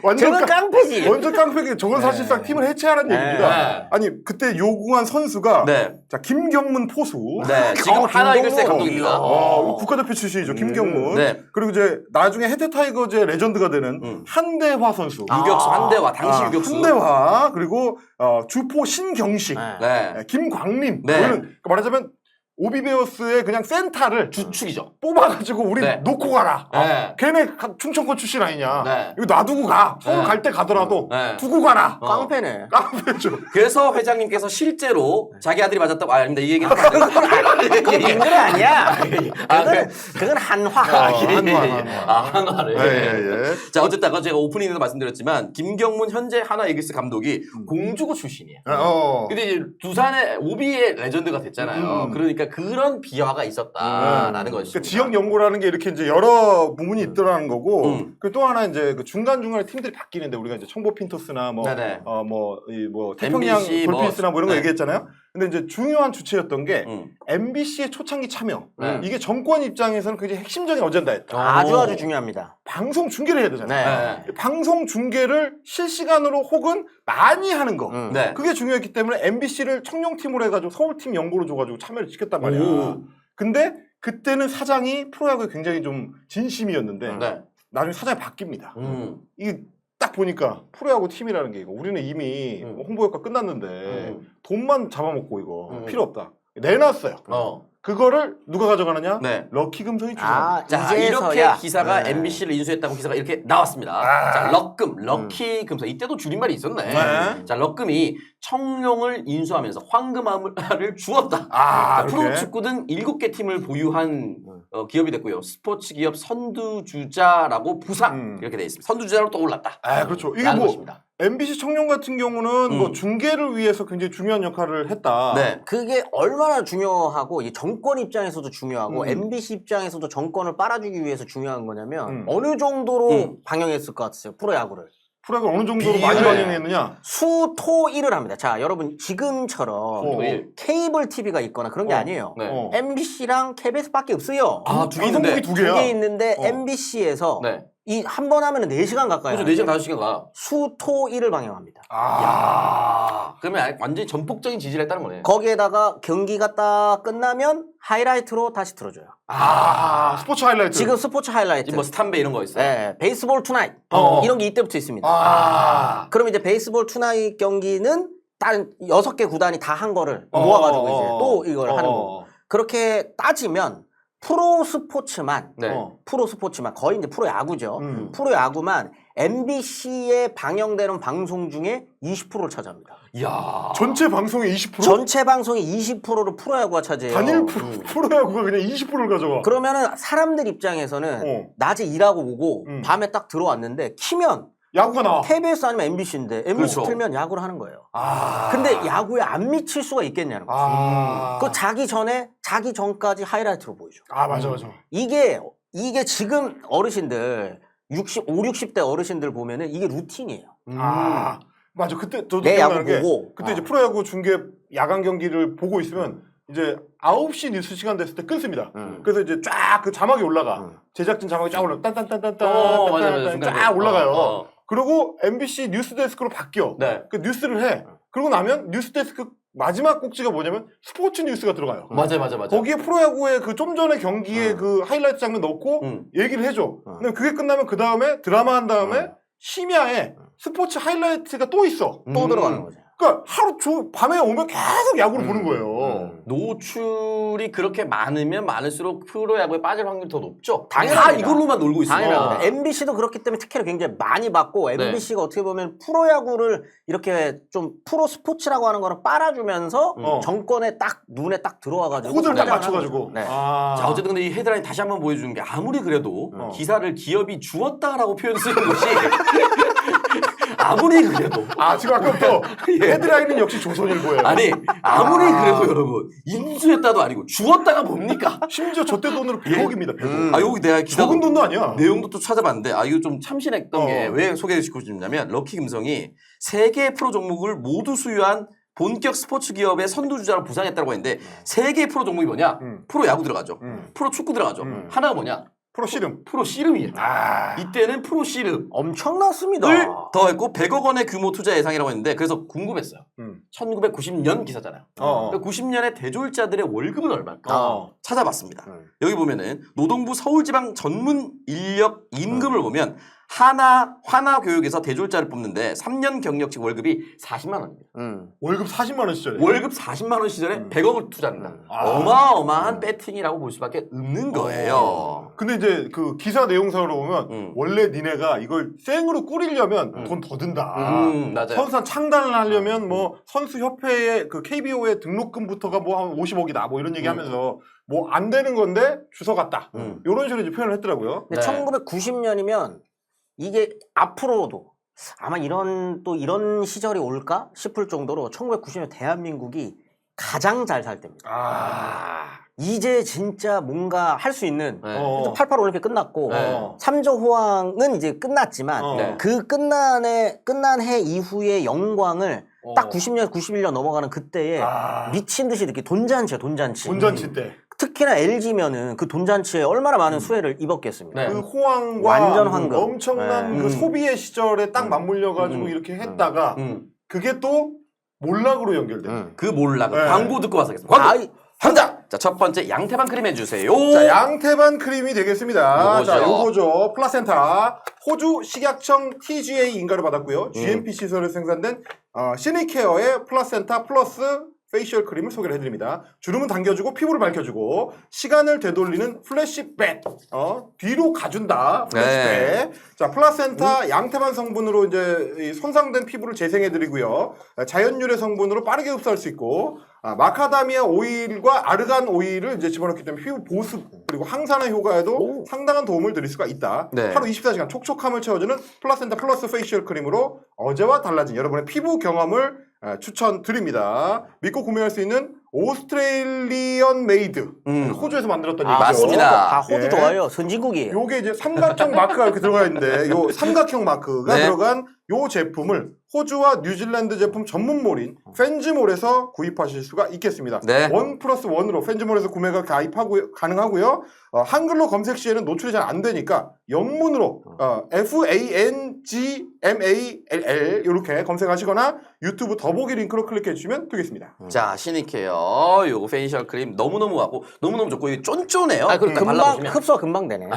완전 저건 깡패지. 완전 깡패기. 저건 사실상 팀을 해체하는 얘기입니다. 네. 아니 그때 요구한 선수가 네. 자 김경문 포수. 네, 지금 하나 이글스의 감독입니다. 국가대표 출신이죠. 김경문. 네. 그리고 이제 나중에 해태 타이거즈의 레전드가 되는 한대화 선수. 유격수 한대화, 당시 유격수. 한대화 그리고 주포 신경식, 네. 김광림. 네. 그러니까 말하자면 오비베어스의 그냥 센터를 주축이죠. 뽑아가지고 우리 네. 놓고 가라. 네. 걔네 충청권 출신 아니냐. 네. 이거 놔두고 가. 서울 네. 갈 때 가더라도 네. 두고 가라. 깡패네. 깡패죠. 그래서 회장님께서 실제로 자기 아들이 맞았다고 아닙니다. 이 얘기는 하면 안 돼요. 그건 빙그레 아니야. 아, 그건 한화. 한화를. 예. 자, 어쨌든 아까 제가 오프닝에서 말씀드렸지만 김경문 현재 하나 이글스 감독이 공주고 출신이에요. 근데 이제 두산의 오비의 레전드가 됐잖아요. 그러니까 그런 비화가 있었다라는 것이죠. 그러니까 지역 연고라는 게 이렇게 이제 여러 부분이 있더라는 거고, 그 또 하나 이제 그 중간중간에 팀들이 바뀌는데 우리가 이제 청보 핀토스나 네네. 태평양 MBC 돌핀스나 뭐 이런 거 네. 얘기했잖아요. 근데 이제 중요한 주체였던 게 MBC의 초창기 참여. 네. 이게 정권 입장에서는 굉장히 핵심적인 어젠다였다. 아주 중요합니다. 방송 중계를 해야 되잖아요. 네. 방송 중계를 실시간으로 혹은 많이 하는 거. 네. 그게 중요했기 때문에 MBC를 청룡팀으로 해가지고 서울팀 연고로 줘가지고 참여를 시켰단 말이야. 오. 근데 그때는 사장이 프로야구에 굉장히 좀 진심이었는데 네. 나중에 사장이 바뀝니다. 이게 딱 보니까 프로야구 팀이라는 게 이거 우리는 이미 홍보 효과 끝났는데 돈만 잡아먹고 이거 필요 없다. 내놨어요. 그거를 누가 가져가느냐? 네. 럭키 금성이 주장합니다. 자, 이렇게 이제서야. 기사가 네. MBC를 인수했다고 기사가 이렇게 나왔습니다. 자, 럭키 금성. 이때도 줄임말이 있었네. 네. 자, 럭금이 청룡을 인수하면서 황금알을 주었다. 자, 그렇게? 프로축구 등 7개 팀을 보유한 기업이 됐고요. 스포츠 기업 선두주자라고 부상 이렇게 돼 있습니다. 선두주자로 떠올랐다. 그렇죠. 이게 라는 뭐 것입니다. MBC 청룡 같은 경우는 뭐 중계를 위해서 굉장히 중요한 역할을 했다. 네. 그게 얼마나 중요하고 이 정권 입장에서도 중요하고 MBC 입장에서도 정권을 빨아주기 위해서 중요한 거냐면 어느 정도로 방영했을 것 같으세요? 프로야구를. 프로야구 어느 정도로 많이 비율. 반영했느냐? 수, 토, 일을 합니다. 자, 여러분 지금처럼 토일. 케이블 TV가 있거나 그런 게 아니에요. 네. MBC랑 KBS밖에 없어요. 아, 두 개 있는데. 방송국이 두 개야. 두 개 있는데 MBC에서 네. 이 한 번 하면 4시간 가까이 그렇죠. 4시간, 5시간 가. 수, 토, 일을 방영합니다. 그러면 완전히 전폭적인 지지를 했다는 거네. 거기에다가 경기가 딱 끝나면 하이라이트로 다시 틀어줘요. 스포츠 하이라이트. 지금 스포츠 하이라이트. 뭐 스탄베 이런 거 있어요. 네, 베이스볼 투나잇 이런 게 이때부터 있습니다. 그럼 이제 베이스볼 투나잇 경기는 다른 6개 구단이 다 한 거를 모아가지고 이제 또 이걸 하는 거고. 그렇게 따지면 프로 스포츠만 거의 이제 프로 야구죠. 프로 야구만 MBC에 방영되는 방송 중에 20%를 차지합니다. 이야. 전체 방송의 20%? 전체 방송의 20%를 프로야구가 차지해요. 단일 프로야구가 그냥 20%를 가져가. 그러면은 사람들 입장에서는 낮에 일하고 오고 밤에 딱 들어왔는데 키면 야구가 나와. KBS 아니면 MBC인데 MBC 그렇죠. 틀면 야구를 하는 거예요. 근데 야구에 안 미칠 수가 있겠냐는 거죠. 그 자기 전까지 하이라이트로 보여줘. 맞아. 이게 지금 어르신들 60대 어르신들 보면은 이게 루틴이에요. 맞아. 그때 저도 내 기억나는 야구 게 보고. 그때 이제 프로야구 중계 야간 경기를 보고 있으면 이제 9시 뉴스 시간 됐을 때 끊습니다. 그래서 이제 쫙 그 자막이 올라가. 제작진 자막이 쫙 올라가. 맞아. 딴딴딴딴딴 쫙 올라가요. 어. 그리고 MBC 뉴스 데스크로 바뀌어. 네. 그 뉴스를 해. 그러고 나면 뉴스 데스크 마지막 꼭지가 뭐냐면 스포츠 뉴스가 들어가요. 맞아. 거기에 프로야구의 그 좀 전에 경기의 그 하이라이트 장면 넣고 얘기를 해줘. 근데 그게 끝나면 그 다음에 드라마 한 다음에 심야에 스포츠 하이라이트가 또 있어. 또 들어가는 거죠. 그러니까 밤에 오면 계속 야구를 보는 거예요. 노출이 그렇게 많으면 많을수록 프로야구에 빠질 확률이 더 높죠. 당연합니다. 다 이걸로만 놀고 있어요. 당연합니다. MBC도 그렇기 때문에 특혜를 굉장히 많이 받고 MBC가 어떻게 보면 프로야구를 이렇게 좀 프로 스포츠라고 하는 거를 빨아주면서 정권에 딱 눈에 딱 들어와가지고 코드를 딱 성장을 맞춰가지고. 하는 거죠. 네. 자, 어쨌든 근데 이 헤드라인 다시 한번 보여주는 게 아무리 그래도 기사를 기업이 주었다라고 표현 쓰는 것이 아무리 그래도 지금 아까부터 헤드라인은 역시 조선일보예요. 아니 아무리 그래도 여러분 인수했다도 아니고 주었다가 뭡니까? 심지어 저때 돈으로 100억입니다. 100억. 여기 내가 기사 적은 돈도 아니야. 내용도 또 찾아봤는데 이거 좀 참신했던 게 왜 소개해주고 싶냐면 럭키금성이 세 개의 프로 종목을 모두 수유한 본격 스포츠 기업의 선두주자로 부상했다고 했는데 세 개의 프로 종목이 뭐냐? 프로 야구 들어가죠. 프로 축구 들어가죠. 하나가 뭐냐? 프로 씨름. 프로 씨름이에요. 이때는 프로 씨름. 엄청났습니다. 을 더했고 100억 원의 규모 투자 예상이라고 했는데 그래서 궁금했어요. 1990년 기사잖아요. 그러니까 90년에 대졸자들의 월급은 얼마일까? 찾아봤습니다. 여기 보면은 노동부 서울지방 전문 인력 임금을 보면 화나교육에서 대졸자를 뽑는데 3년 경력직 월급이 40만 원입니다. 월급 40만 원 시절에. 월급 40만 원 시절에 100억을 투자합니다. 어마어마한 배팅이라고 볼 수밖에 없는 거예요. 근데 이제 그 기사 내용상으로 보면 원래 니네가 이걸 생으로 꾸리려면 돈 더 든다. 맞아요. 선수단 창단을 하려면 뭐 선수협회의 그 KBO의 등록금부터가 뭐 한 50억이다. 뭐 이런 얘기하면서 뭐 안 되는 건데 주워 갔다. 이런 식으로 이제 표현을 했더라고요. 근데 1990년이면 이게 앞으로도 아마 이런 시절이 올까 싶을 정도로 1990년 대한민국이 가장 잘 살 때입니다. 이제 진짜 뭔가 할 수 있는 88 올림픽 끝났고 3조 호황은 이제 끝났지만 그 끝난 해 이후의 영광을 딱 90년, 91년 넘어가는 그때에 미친 듯이 느끼 돈잔치야, 돈잔치. 돈잔치 때. 특히나 LG면은 그 돈잔치에 얼마나 많은 수혜를 입었겠습니까? 그 호황과 완전 황금. 엄청난 그 소비의 시절에 딱 맞물려가지고 이렇게 했다가 그게 또 몰락으로 연결돼. 그 몰락 광고 듣고 와서 하겠습니다. 광고 현장. 자, 첫 번째 양태반 크림 해주세요. 자, 양태반 크림이 되겠습니다. 요거죠. 자, 요거죠. 플라센타 호주 식약청 TGA 인가를 받았고요. GMP 시설에 생산된 시니케어의 플라센타 플러스 페이셜 크림을 소개를 해드립니다. 주름은 당겨주고 피부를 밝혀주고 시간을 되돌리는 플래시백 뒤로 가준다. 플래시백. 자, 플라센타 양태반 성분으로 이제 이 손상된 피부를 재생해드리고요. 자연 유래 성분으로 빠르게 흡수할 수 있고 마카다미아 오일과 아르간 오일을 이제 집어넣기 때문에 피부 보습 그리고 항산화 효과에도 상당한 도움을 드릴 수가 있다. 하루 24시간 촉촉함을 채워주는 플라센타 플러스 페이셜 크림으로 어제와 달라진 여러분의 피부 경험을 추천드립니다. 믿고 구매할 수 있는 오스트레일리언 메이드 호주에서 만들었던 얘기죠. 맞습니다. 호주 좋아요. 선진국이에요. 요게 이제 삼각형 마크가 이렇게 들어가 있는데 요 삼각형 마크가 들어간 요 제품을 호주와 뉴질랜드 제품 전문몰인 펜즈몰에서 구입하실 수가 있겠습니다. 1+1으로 펜즈몰에서 구매가 가능하고요. 한글로 검색 시에는 노출이 잘 안 되니까 영문으로 FANGMALL 이렇게 검색하시거나 유튜브 더보기 링크로 클릭해 주시면 되겠습니다. 자, 시니케어 요거 페이셜 크림 너무너무 같고 너무너무 좋고 이게 쫀쫀해요. 그리고 금방 흡수가 금방 되네.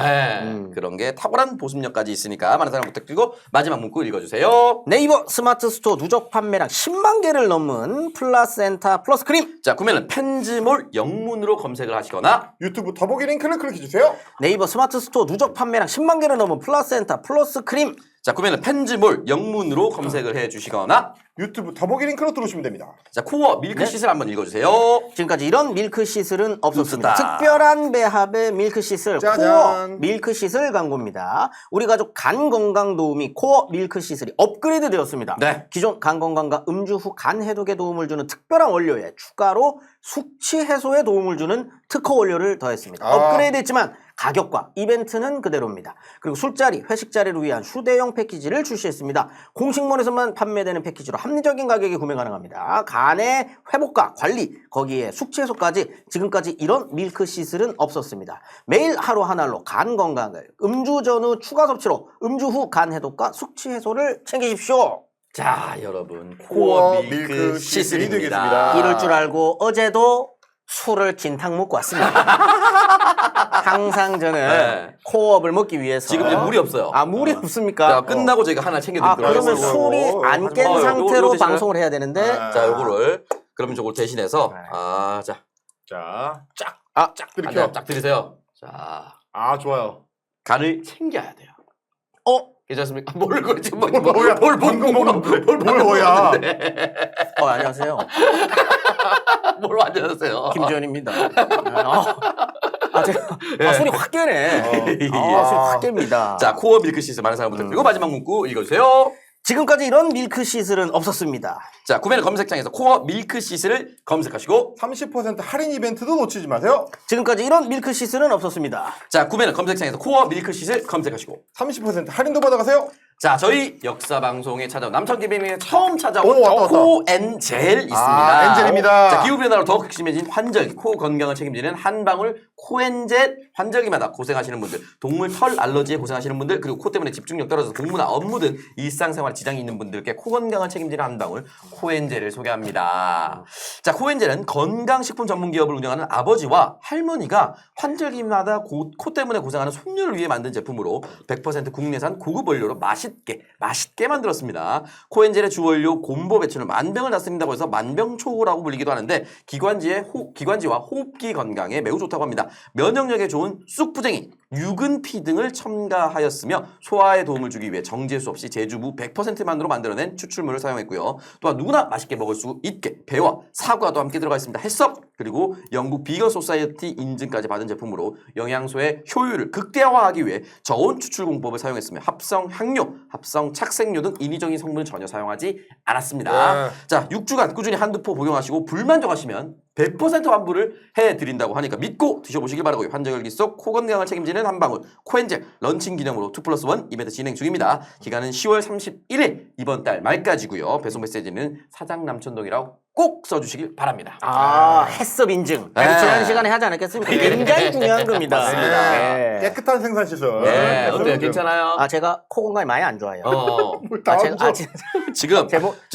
그런 게 탁월한 보습력까지 있으니까 많은 사랑 부탁드리고 마지막 문구 읽어주세요. 네이버 스마트 스토어 누적 판매량 10만 개를 넘은 플라센타 플러스 크림. 자, 구매는 펜즈몰 영문으로 검색을 하시거나 유튜브 더보기 링크를 클릭해 주세요. 네이버 스마트 스토어 누적 판매량 10만 개를 넘은 플라센타 플러스 크림. 자, 구매는 펜즈몰 영문으로 검색을 해주시거나 유튜브 더보기 링크로 들어오시면 됩니다. 자, 코어 밀크시슬 한번 읽어주세요. 지금까지 이런 밀크시슬은 없었습니다. 없었다. 특별한 배합의 밀크시슬 짜잔. 코어 밀크시슬 광고입니다. 우리 가족 간 건강 도우미 코어 밀크시슬이 업그레이드 되었습니다. 기존 간 건강과 음주 후 간 해독에 도움을 주는 특별한 원료에 추가로 숙취 해소에 도움을 주는 특허 원료를 더했습니다. 업그레이드 했지만 가격과 이벤트는 그대로입니다. 그리고 술자리, 회식 자리를 위한 휴대용 패키지를 출시했습니다. 공식몰에서만 판매되는 패키지로 합리적인 가격에 구매 가능합니다. 간의 회복과 관리, 거기에 숙취 해소까지 지금까지 이런 밀크시슬은 없었습니다. 매일 하루 한 알로 간 건강을, 음주 전후 추가 섭취로 음주 후 간 해독과 숙취 해소를 챙기십시오. 자, 여러분 코어 밀크시슬입니다. 되겠습니다. 이럴 줄 알고 어제도 술을 진탕 먹고 왔습니다. 항상 저는 네. 코어업을 먹기 위해서 지금 이제 물이 없어요. 아 물이 없습니까? 자, 끝나고 제가 하나 챙겨드리도록 그러면 하겠습니다. 술이 안 깬 요거 상태로 대신에- 방송을 해야 되는데 자, 요거를 그러면 저걸 대신해서 자, 자, 쫙 쫙 들이켜. 쫙 들이세요. 자, 아, 좋아요. 간을 챙겨야 돼요. 괜찮습니까? 뭘 그러지? 뭐야? 뭘 방금 뭐야? 안녕하세요. 뭘 완전하세요? 김지현입니다. 제가 술이 확 깨네. 술이 확 깹니다. 자, 코어 밀크시스 많은 사랑 부탁드리고 마지막 문구 읽어주세요. 지금까지 이런 밀크시슬은 없었습니다. 자, 구매는 검색창에서 코어 밀크시스를 검색하시고 30% 할인 이벤트도 놓치지 마세요. 지금까지 이런 밀크시슬은 없었습니다. 자, 구매는 검색창에서 코어 밀크시스를 검색하시고 30% 할인도 받아가세요. 자, 저희 역사 방송에 찾아온 남천기빙에 처음 찾아온 오, 왔다. 코엔젤 있습니다. 엔젤입니다. 자, 기후변화로 더욱 극심해진 환절기, 코 건강을 책임지는 한방울 코엔젤. 환절기마다 고생하시는 분들, 동물 털 알러지에 고생하시는 분들, 그리고 코 때문에 집중력 떨어져서 공부나 업무 등 일상생활에 지장이 있는 분들께 코 건강을 책임지는 한방울 코엔젤을 소개합니다. 자, 코엔젤은 건강식품 전문 기업을 운영하는 아버지와 할머니가 환절기마다 코 때문에 고생하는 손녀를 위해 만든 제품으로 100% 국내산 고급 원료로 맛있게 만들었습니다. 코엔젤의 주원료 곰보 배추는 만병을 낫습니다고 해서 만병초호라고 불리기도 하는데 기관지와 호흡기 건강에 매우 좋다고 합니다. 면역력에 좋은 쑥부쟁이, 유근피 등을 첨가하였으며 소화에 도움을 주기 위해 정제수 없이 제주부 100%만으로 만들어낸 추출물을 사용했고요. 또한 누구나 맛있게 먹을 수 있게 배와 사과도 함께 들어가 있습니다. 해썹 그리고 영국 비건 소사이어티 인증까지 받은 제품으로 영양소의 효율을 극대화하기 위해 저온 추출 공법을 사용했으며 합성 향료, 합성 착색료 등 인위적인 성분을 전혀 사용하지 않았습니다. 자, 6주간 꾸준히 한두 포 복용하시고 불만족하시면 100% 환불을 해드린다고 하니까 믿고 드셔보시길 바라고요. 환절기 속 코 건강을 책임지는 한방울 코엔젤 런칭 기념으로 2+1 이벤트 진행 중입니다. 기간은 10월 31일 이번 달 말까지고요. 배송 메시지는 사장 남천동이라고 꼭 써주시길 바랍니다. 해썹 인증. 네. 지난 시간에 하지 않았겠습니까? 굉장히 중요한 겁니다. 맞습니다. 네. 깨끗한 생산 시설. 네, 어때요? 괜찮아요? 제가 코 건강이 많이 안 좋아요. 다 지금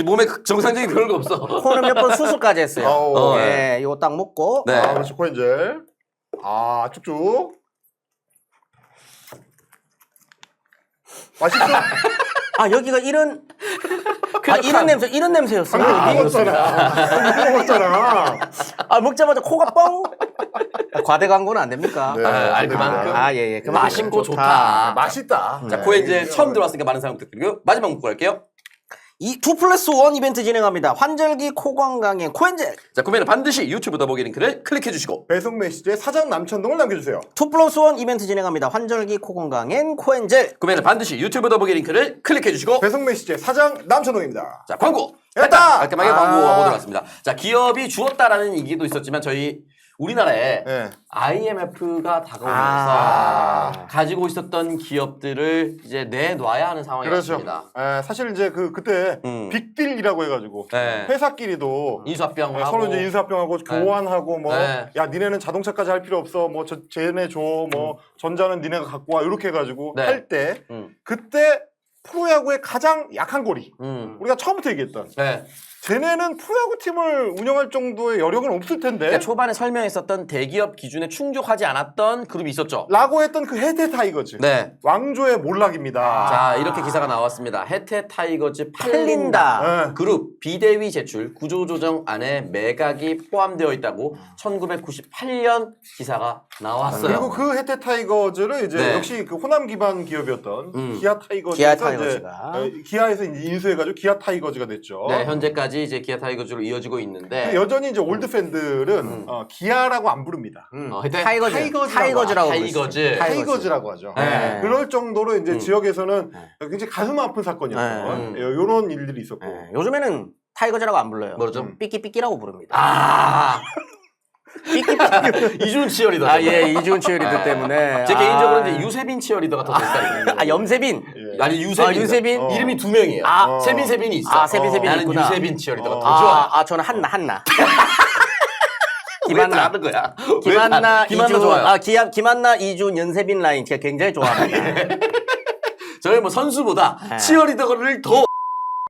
몸에 정상적인 별거 없어. 코는 몇 번 수술까지 했어요. 네, 이거 딱 먹고. 네. 그렇지, 코엔젤. 쭉쭉. 맛있어? 여기가 이런 이런 냄새였어요. 먹었잖아. 먹자마자 코가 뻥. 과대 광고는 안 됩니까? 네. 그만큼 예. 맛있고 좋다. 맛있다. 자, 코엔젤 처음 들어왔으니까 많은 사랑 부탁드리고 마지막 문구 할게요. 이 2+1 이벤트 진행합니다. 환절기 코 건강에 코엔젤. 자, 구매는 반드시 유튜브 더보기 링크를 클릭해 주시고 배송 메시지에 사장 남천동을 남겨주세요. 2+1 이벤트 진행합니다. 환절기 코 건강엔 코엔젤. 구매는 반드시 유튜브 더보기 링크를 클릭해 주시고 배송 메시지에 사장 남천동입니다. 자, 광고 했다! 깔끔하게 광고하고 들어갔습니다. 자, 기업이 주었다라는 얘기도 있었지만 저희 우리나라에 네. IMF가 다가오면서 가지고 있었던 기업들을 이제 내놔야 하는 상황이 그렇죠. 왔습니다. 사실 이제 그때 빅딜이라고 해가지고 네. 회사끼리도 인수합병하고 서로 이제 인수합병하고 교환하고 네. 야 니네는 자동차까지 할 필요 없어 쟤네 줘 전자는 니네가 갖고 와 이렇게 해가지고 네. 할 때 그때 프로야구의 가장 약한 고리 우리가 처음부터 얘기했던 네. 쟤네는 프로야구 팀을 운영할 정도의 여력은 없을 텐데 그러니까 초반에 설명했었던 대기업 기준에 충족하지 않았던 그룹이 있었죠. 라고 했던 그 해태 타이거즈 네. 왕조의 몰락입니다. 자, 이렇게 기사가 나왔습니다. 해태 타이거즈 팔린다. 네. 그룹 비대위 제출 구조조정안에 매각이 포함되어 있다고 1998년 기사가 나왔어요. 그리고 그 해태 타이거즈를 이제 네. 역시 그 호남 기반 기업이었던 기아 타이거즈가. 기아에서 이제 인수해가지고 기아 타이거즈가 됐죠. 네, 현재까지 이제 기아 타이거즈로 이어지고 있는데 여전히 이제 올드 팬들은 기아라고 안 부릅니다. 해태 타이거즈라고 타이거즈. 타이거즈라고 하죠. 네. 그럴 정도로 이제 지역에서는 굉장히 가슴 아픈 사건이었던 이런 일들이 있었고. 요즘에는 타이거즈라고 안 불러요. 뭐죠? 삐끼삐끼라고 부릅니다. 이준 치어리더. 이준 치어리더 때문에. 제 개인적으로 이제 유세빈 치어리더가 더 스타일이에요. 염세빈. 아니 유세빈. 유세빈? 이름이 두 명이에요. 세빈이 있어. 세빈이 나는 있구나. 유세빈 치어리더가 더 좋아. 저는 한나. 김한나 하는 거야. 김한나 김한나 좋아요. 김한나 이준 연세빈 라인 제가 굉장히 좋아합니다. 저희 뭐 선수보다 치어리더를 더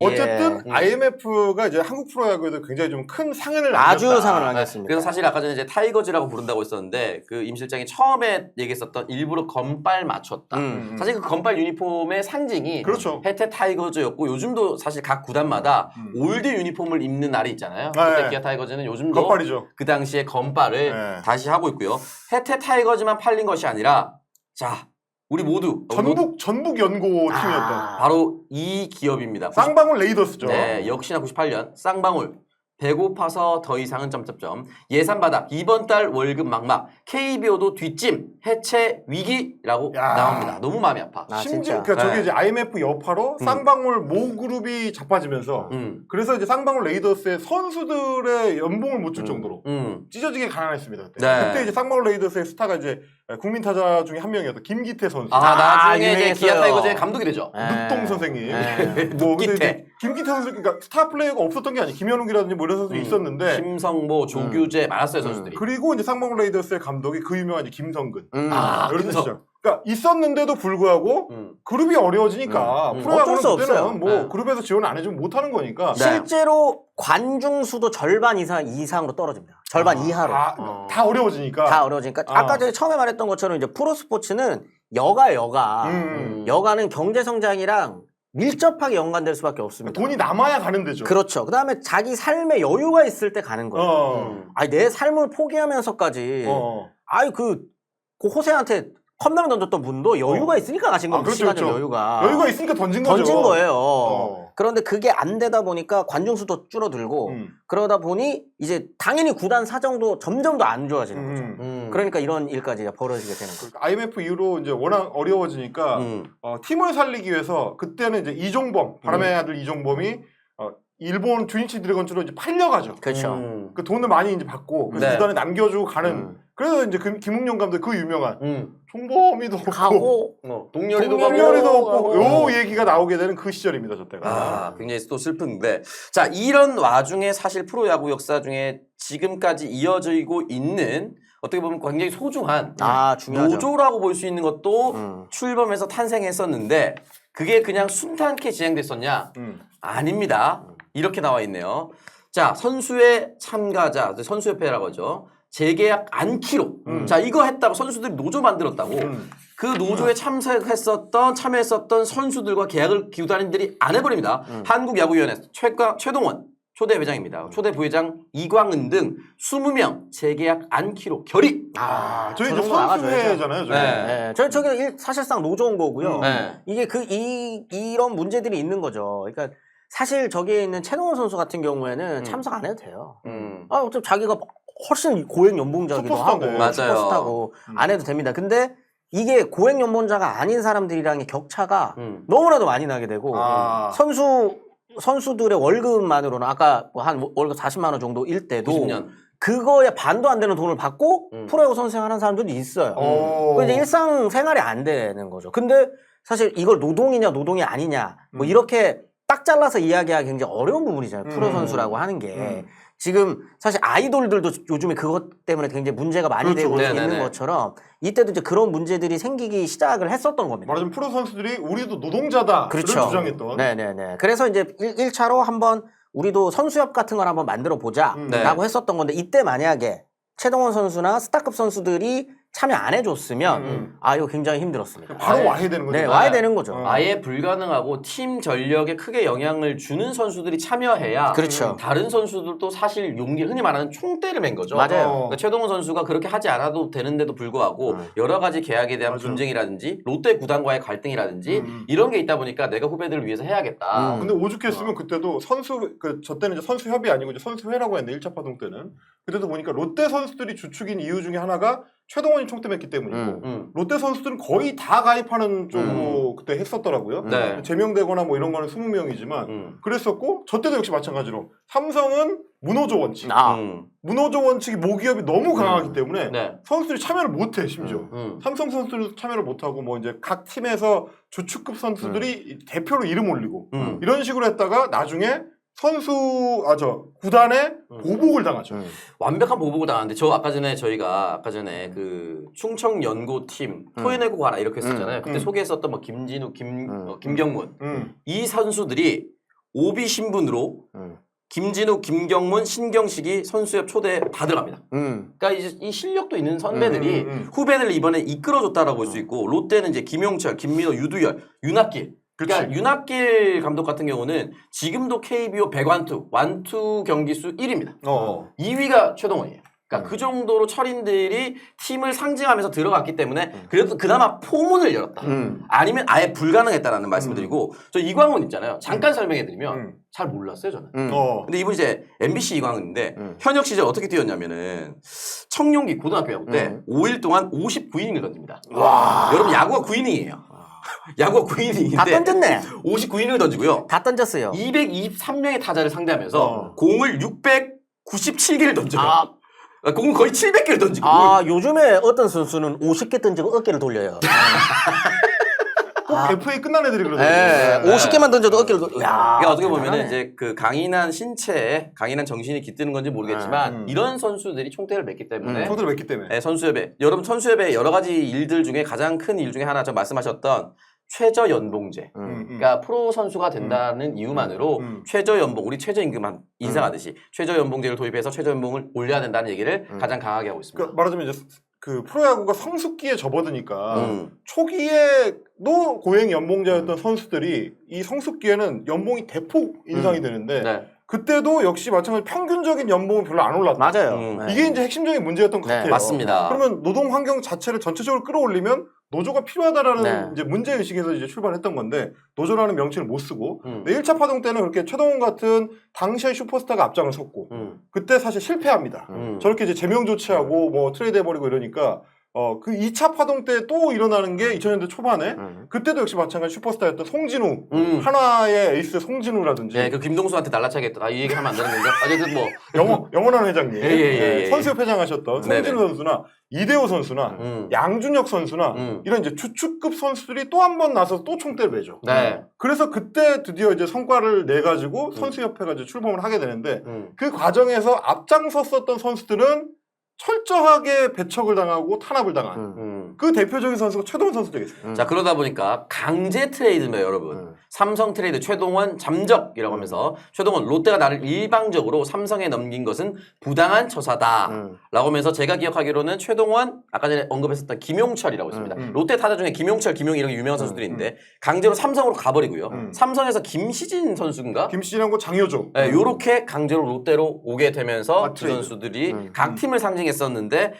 어쨌든 IMF가 이제 한국 프로야구에도 굉장히 좀 큰 상흔을 아주 남겼다. 상을 남겼습니다. 그래서 사실 아까 전에 이제 타이거즈라고 부른다고 했었는데 그 임 실장이 처음에 얘기했었던 일부러 건빨 맞췄다. 사실 그 건빨 유니폼의 상징이 그렇죠. 혜태 타이거즈였고 요즘도 사실 각 구단마다 올드 유니폼을 입는 날이 있잖아요. 그때 기아 타이거즈는 요즘도 건빨이죠. 그 당시에 건빨을 다시 하고 있고요. 혜태 타이거즈만 팔린 것이 아니라 자 우리 모두 전북 연고 팀이었던 바로 이 기업입니다. 쌍방울 레이더스죠. 네, 역시나 98년 쌍방울 배고파서 더 이상은 점점점 예산바닥 이번 달 월급 막막 KBO도 뒷짐 해체 위기라고 나옵니다. 너무 마음이 아파. 심지어 그러니까 저게 이제 IMF 여파로 쌍방울 모 그룹이 자빠지면서 그래서 이제 쌍방울 레이더스의 선수들의 연봉을 못 줄 정도로 찢어지게 가난했습니다. 그때 이제 쌍방울 레이더스의 스타가 이제 국민 타자 중에 한 명이었던 김기태 선수. 나중에 이제 기아 타이거즈의 감독이 되죠. 늑동 선생님. 뭐 근데 김기태 선수 그러니까 스타 플레이어가 없었던 게 아니에요. 김현욱이라든지 뭐 이런 선수들이 있었는데 심성모, 조규재 많았어요 선수들이. 그리고 이제 쌍방울 레이더스의 감독이 그 유명한 이제 김성근. 이런 시절. 그러니까 있었는데도 불구하고 그룹이 어려워지니까 프로야구는 그때는 뭐 그룹에서 지원 안 해주면 못 하는 거니까. 실제로 관중 수도 절반 이상으로 떨어집니다. 절반 이하로. 다 어려워지니까. 다 어려워지니까. 아까 제가 처음에 말했던 것처럼 이제 프로스포츠는 여가는 경제 성장이랑 밀접하게 연관될 수밖에 없습니다. 돈이 남아야 가는 데죠. 그렇죠. 그다음에 자기 삶에 여유가 있을 때 가는 거예요. 아니 내 삶을 포기하면서까지 그 호세한테 컵라면 던졌던 분도 여유가 있으니까 가신 겁니다. 그렇죠, 시간적 그렇죠. 여유가 있으니까 던진 거죠. 던진 거예요. 그런데 그게 안 되다 보니까 관중 수도 줄어들고 그러다 보니 이제 당연히 구단 사정도 점점 더 안 좋아지는 거죠. 그러니까 이런 일까지 벌어지게 되는 거죠. IMF 이후로 이제 워낙 어려워지니까 팀을 살리기 위해서 그때는 이제 이종범 바람의 아들 이종범이 일본 주인치 드래곤즈로 이제 팔려가죠. 그렇죠. 그 돈을 많이 이제 받고 그래서 구단에 남겨주고 가는. 그래서 이제 김웅룡 감독 그 유명한 종범이도 가고 동열이도 없고 요 얘기가 나오게 되는 그 시절입니다. 저 때가. 굉장히 또 슬픈데 자 이런 와중에 사실 프로야구 역사 중에 지금까지 이어지고 있는 어떻게 보면 굉장히 소중한 노조라고 볼 수 있는 것도 출범해서 탄생했었는데 그게 그냥 순탄케 진행됐었냐? 아닙니다. 이렇게 나와 있네요. 자 선수의 참가자 선수협회라고 하죠. 재계약 안키로. 자 이거 했다고 선수들이 노조 만들었다고. 그 노조에 참여했었던 선수들과 계약을 구단인들이 안 해버립니다. 한국야구위원회 최동원 초대 회장입니다. 초대 부회장 이광은 등 20명 재계약 안키로 결의. 저희 이제 선수회잖아요. 저게 사실상 노조인 거고요. 이게 이런 문제들이 있는 거죠. 그러니까 사실 저기에 있는 최동원 선수 같은 경우에는 참석 안 해도 돼요. 어차피 자기가 훨씬 고액 연봉자기도 하고 슈퍼스타고 안 해도 됩니다. 근데 이게 고액 연봉자가 아닌 사람들이랑의 격차가 너무나도 많이 나게 되고 선수들의 월급만으로는 아까 한 월급 40만 원 정도일 때도 90년. 그거에 반도 안 되는 돈을 받고 프로야구 선수 생활하는 사람들도 있어요. 그 이제 일상생활이 안 되는 거죠. 근데 사실 이걸 노동이냐 노동이 아니냐 뭐 이렇게 딱 잘라서 이야기하기 굉장히 어려운 부분이잖아요. 프로 선수라고 하는 게. 지금 사실 아이돌들도 요즘에 그것 때문에 굉장히 문제가 많이 되고 있는 것처럼 이때도 이제 그런 문제들이 생기기 시작을 했었던 겁니다. 말하자면 프로 선수들이 우리도 노동자다. 그렇죠. 그런 주장했던. 네네네. 그래서 이제 1차로 한번 우리도 선수협 같은 걸 한번 만들어 보자라고 했었던 건데 이때 만약에 최동원 선수나 스타급 선수들이 참여 안 해줬으면 이거 굉장히 힘들었습니다. 바로 와야 되는 거죠. 네, 와야 되는 거죠. 아예 불가능하고 팀 전력에 크게 영향을 주는 선수들이 참여해야 그렇죠. 다른 선수들도 사실 흔히 말하는 총대를 맨 거죠. 맞아요. 그러니까 최동원 선수가 그렇게 하지 않아도 되는데도 불구하고 여러 가지 계약에 대한 분쟁이라든지 롯데 구단과의 갈등이라든지 이런 게 있다 보니까 내가 후배들을 위해서 해야겠다. 근데 오죽했으면 그때도 저 때는 이제 선수협이 아니고 이제 선수회라고 했는데 1차 파동 때는 그때도 보니까 롯데 선수들이 주축인 이유 중에 하나가 최동원이 총대맸기 때문이고 롯데 선수들은 거의 다 가입하는 쪽으로 그때 했었더라고요. 제명되거나 뭐 이런 거는 20명이지만 그랬었고 저 때도 역시 마찬가지로 삼성은 문호조 원칙. 문호조 원칙이 모기업이 너무 강하기 때문에 선수들이 참여를 못해 심지어. 삼성 선수들도 참여를 못하고 뭐 이제 각 팀에서 주축급 선수들이 대표로 이름 올리고 이런 식으로 했다가 나중에 구단에 보복을 당하죠. 완벽한 보복을 당하는데 저희가 아까 전에 그 충청 연고팀 토해내고 가라 이렇게 했었잖아요. 그때 소개했었던 뭐 김진우, 김경문 이 선수들이 오비 신분으로 김진욱, 김경문, 신경식이 선수협 초대 다 들어갑니다. 그러니까 이제 이 실력도 있는 선배들이 후배들을 이번에 이끌어줬다라고 볼 수 있고 롯데는 이제 김용철, 김민호, 유두열, 윤학길. 그러니까 윤학길 감독 같은 경우는 지금도 KBO 100완투, 완투 경기수 1위입니다. 2위가 최동원이에요. 그러니까 그 정도로 철인들이 팀을 상징하면서 들어갔기 때문에 그래도 그나마 포문을 열었다. 아니면 아예 불가능했다라는 말씀을 드리고 저 이광훈 있잖아요. 잠깐 설명해드리면 잘 몰랐어요 저는. 근데 이분 이제 MBC 이광훈인데 현역 시절 어떻게 뛰었냐면은 청룡기 고등학교 야구 때 5일 동안 59이닝을 던집니다. 와. 여러분 야구가 9이닝이에요. 야구가 9이닝인데 다 던졌네. 59이닝을 던지고요. 다 던졌어요. 223명의 타자를 상대하면서 공을 697개를 던져요. 공은 거의 700개를 던지고. 요즘에 어떤 선수는 50개 던지고 어깨를 돌려요. 꼭 FA 끝난 애들이 그러더라고요. 네. 50개만 던져도 어깨를 돌려. 그러니까 어떻게 보면은 이제 그 강인한 신체에 강인한 정신이 깃드는 건지 모르겠지만 이런 선수들이 총대를 맺기 때문에 총대를 맺기 때문에. 선수협에 여러분 선수협의 여러 가지 일들 중에 가장 큰 일 중에 하나 저 말씀하셨던 최저 연봉제. 그러니까 프로 선수가 된다는 이유만으로 최저 연봉, 우리 최저임금 인상하듯이 최저 연봉제를 도입해서 최저 연봉을 올려야 된다는 얘기를 가장 강하게 하고 있습니다. 그러니까 말하자면 이제 그 프로야구가 성숙기에 접어드니까 초기에도 고행 연봉자였던 선수들이 이 성숙기에는 연봉이 대폭 인상이 되는데 그때도 역시 마찬가지로 평균적인 연봉은 별로 안 올랐다. 맞아요. 이게 이제 핵심적인 문제였던 것 같아요. 맞습니다. 그러면 노동 환경 자체를 전체적으로 끌어올리면 노조가 필요하다라는 이제 문제 의식에서 이제 출발했던 건데 노조라는 명칭을 못 쓰고 1차 파동 때는 그렇게 최동원 같은 당시의 슈퍼스타가 앞장을 섰고 그때 사실 실패합니다. 저렇게 이제 제명 조치하고 뭐 트레이드 해버리고 이러니까 그 2차 파동 때 또 일어나는 게 2000년대 초반에 그때도 역시 마찬가지 슈퍼스타였던 송진우 하나의 에이스 송진우라든지 네, 그 김동수한테 날라차겠다. 이 얘기 하면 안 되는 건데 어쨌든 뭐 영원한 회장님 예. 선수협 회장하셨던 송진우 선수나 이대호 선수나 양준혁 선수나 이런 이제 주축급 선수들이 또 한 번 나서 또 총대를 매죠. 그래서 그때 드디어 이제 성과를 내 가지고 선수협회가 이제 출범을 하게 되는데 그 과정에서 앞장섰었던 선수들은 철저하게 배척을 당하고 탄압을 당한 그 대표적인 선수가 최동원 선수 되겠어요. 자 그러다 보니까 강제 트레이드입니다 여러분. 삼성 트레이드 최동원 잠적이라고 하면서 최동원 롯데가 나를 일방적으로 삼성에 넘긴 것은 부당한 처사다 라고 하면서 제가 기억하기로는 최동원 아까 전에 언급했었던 김용철이라고 있습니다. 롯데 타자 중에 김용철, 김용 이런 유명한 선수들이 있는데 강제로 삼성으로 가버리고요. 삼성에서 김시진 선수인가? 김시진하고 장효조 네, 요렇게 강제로 롯데로 오게 되면서 두 선수들이 각 팀을 상징했었는데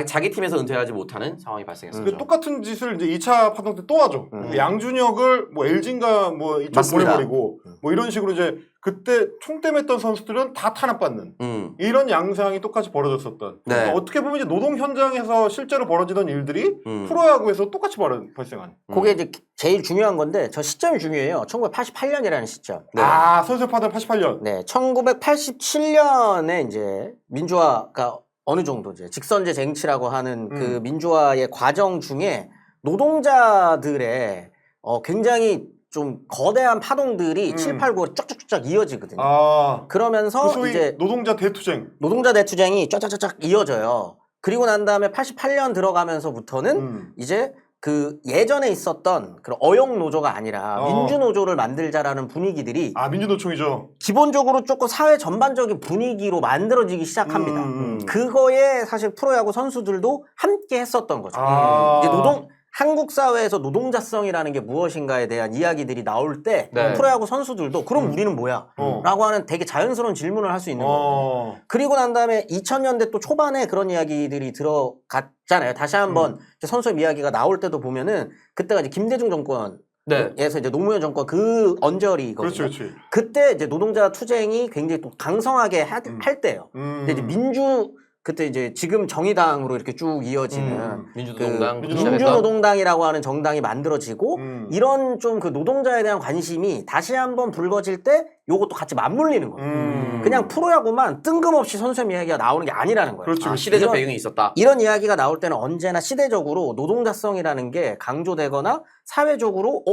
자기 팀에서 은퇴하지 못하는 상황이 발생했습니다. 똑같은 짓을 이제 2차 파동 때 또 하죠. 양준혁을 뭐 LG인가 뭐 이쪽 보내버리고 뭐 이런 식으로 이제 그때 총대 맸던 선수들은 다 탄압받는 이런 양상이 똑같이 벌어졌었던. 그러니까 어떻게 보면 이제 노동 현장에서 실제로 벌어지던 일들이 프로야구에서 똑같이 발생한. 그게 이제 제일 중요한 건데 저 시점이 중요해요. 1988년이라는 시점. 선수협 파동 88년. 네, 1987년에 이제 민주화가 어느 정도 이제 직선제 쟁취라고 하는 그 민주화의 과정 중에 노동자들의 굉장히 좀 거대한 파동들이 7, 8, 9로 쫙쫙쫙 이어지거든요. 그러면서 소위 이제 노동자 대투쟁. 노동자 대투쟁이 쫙쫙쫙 이어져요. 그리고 난 다음에 88년 들어가면서부터는 이제 그 예전에 있었던 그런 어용 노조가 아니라 민주 노조를 만들자라는 분위기들이 민주노총이죠. 기본적으로 조금 사회 전반적인 분위기로 만들어지기 시작합니다. 그거에 사실 프로야구 선수들도 함께 했었던 거죠. 이제 한국 사회에서 노동자성이라는 게 무엇인가에 대한 이야기들이 나올 때 프로야구 선수들도 그럼 우리는 뭐야? 라고 하는 되게 자연스러운 질문을 할 수 있는 거예요. 그리고 난 다음에 2000년대 또 초반에 그런 이야기들이 들어갔잖아요. 다시 한번 선수의 이야기가 나올 때도 보면은 그때가 이제 김대중 정권 에서 이제 노무현 정권 그 언저리거든요. 그렇지. 그때 이제 노동자 투쟁이 굉장히 또 강성하게 할 때예요. 근데 이제 그때 이제 지금 정의당으로 이렇게 쭉 이어지는 민주노동당이라고 하는 정당이 만들어지고 이런 좀 그 노동자에 대한 관심이 다시 한번 불거질 때 요것도 같이 맞물리는 거예요. 그냥 프로야구만 뜬금없이 선수의 이야기가 나오는 게 아니라는 거예요. 그렇죠. 시대적 배경이 있었다. 이런 이야기가 나올 때는 언제나 시대적으로 노동자성이라는 게 강조되거나 사회적으로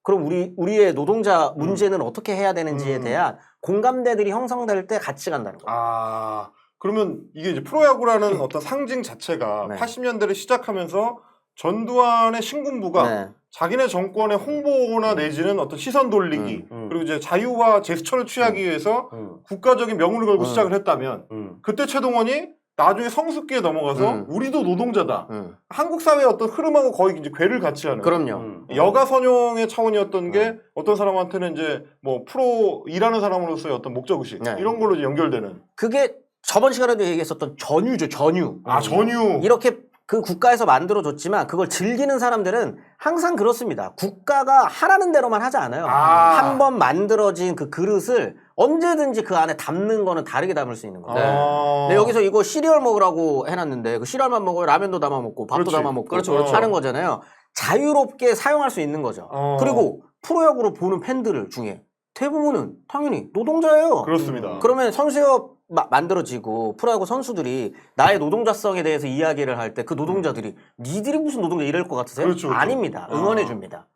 그럼 우리의 노동자 문제는 어떻게 해야 되는지에 대한 공감대들이 형성될 때 같이 간다는 거예요. 그러면 이게 이제 프로야구라는 어떤 상징 자체가 80년대를 시작하면서 전두환의 신군부가 네. 자기네 정권의 홍보나 내지는 어떤 시선 돌리기 그리고 이제 자유와 제스처를 취하기 위해서 국가적인 명분을 걸고 시작을 했다면 그때 최동원이 나중에 성숙기에 넘어가서 우리도 노동자다. 한국 사회의 어떤 흐름하고 거의 이제 궤를 같이 하는. 그럼요. 여가 선용의 차원이었던 게 어떤 사람한테는 이제 뭐 프로 일하는 사람으로서의 어떤 목적의식 네. 이런 걸로 이제 연결되는. 그게 저번 시간에도 얘기했었던 전유죠, 전유. 아, 전유. 이렇게 그 국가에서 만들어줬지만 그걸 즐기는 사람들은 항상 그렇습니다. 국가가 하라는 대로만 하지 않아요. 한 번 만들어진 그 그릇을 언제든지 그 안에 담는 거는 다르게 담을 수 있는 거예요. 근데 여기서 이거 시리얼 먹으라고 해놨는데 그 시리얼만 먹어요. 라면도 담아 먹고 밥도 그렇지. 담아 먹고 그렇죠, 그렇죠. 하는 거잖아요. 자유롭게 사용할 수 있는 거죠. 그리고 프로야구로 보는 팬들 중에 대부분은 당연히 노동자예요. 그렇습니다. 그러면 선수협 만들어지고 프로야구 선수들이 나의 노동자성에 대해서 이야기를 할 때 그 노동자들이 니들이 무슨 노동자 이럴 것 같으세요? 그렇죠, 그렇죠. 아닙니다. 응원해 줍니다.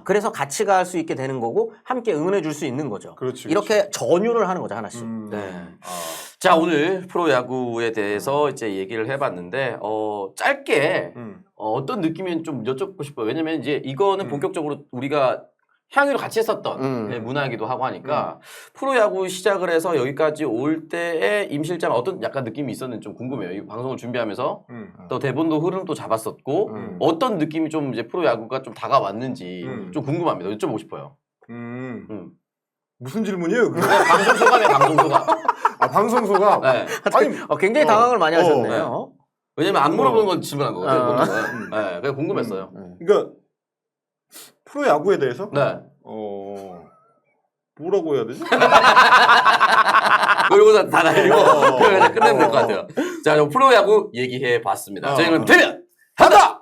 그래서 같이 갈 수 있게 되는 거고 함께 응원해 줄 수 있는 거죠. 그렇지, 이렇게 전유를 하는 거죠, 하나씩. 네. 자, 오늘 프로야구에 대해서 이제 얘기를 해봤는데, 짧게, 어떤 느낌인지 좀 여쭙고 싶어요. 왜냐면 이제 이거는 본격적으로 우리가 향유를 같이 했었던 문화이기도 하고 하니까 프로야구 시작을 해서 여기까지 올 때의 임 실장 어떤 약간 느낌이 있었는지 좀 궁금해요. 이 방송을 준비하면서 또 대본도 흐름도 잡았었고 어떤 느낌이 좀 이제 프로야구가 좀 다가왔는지 좀 궁금합니다. 여쭤보고 싶어요. 무슨 질문이에요? 그게? 방송 소감이에요, 방송 소감. 아, 방송 소감? 네. 아니, 굉장히 당황을 많이 하셨네요. 왜냐면 안 물어보는 건 질문한 거거든요. 네, 그래서 궁금했어요. 그러니까 프로야구에 대해서 네. 뭐라고 해야 되지? 그리고 다 날리고 그냥 끝내면 될 것 같아요. 자, 그럼 프로야구 얘기해 봤습니다. 저희는 되면 한다!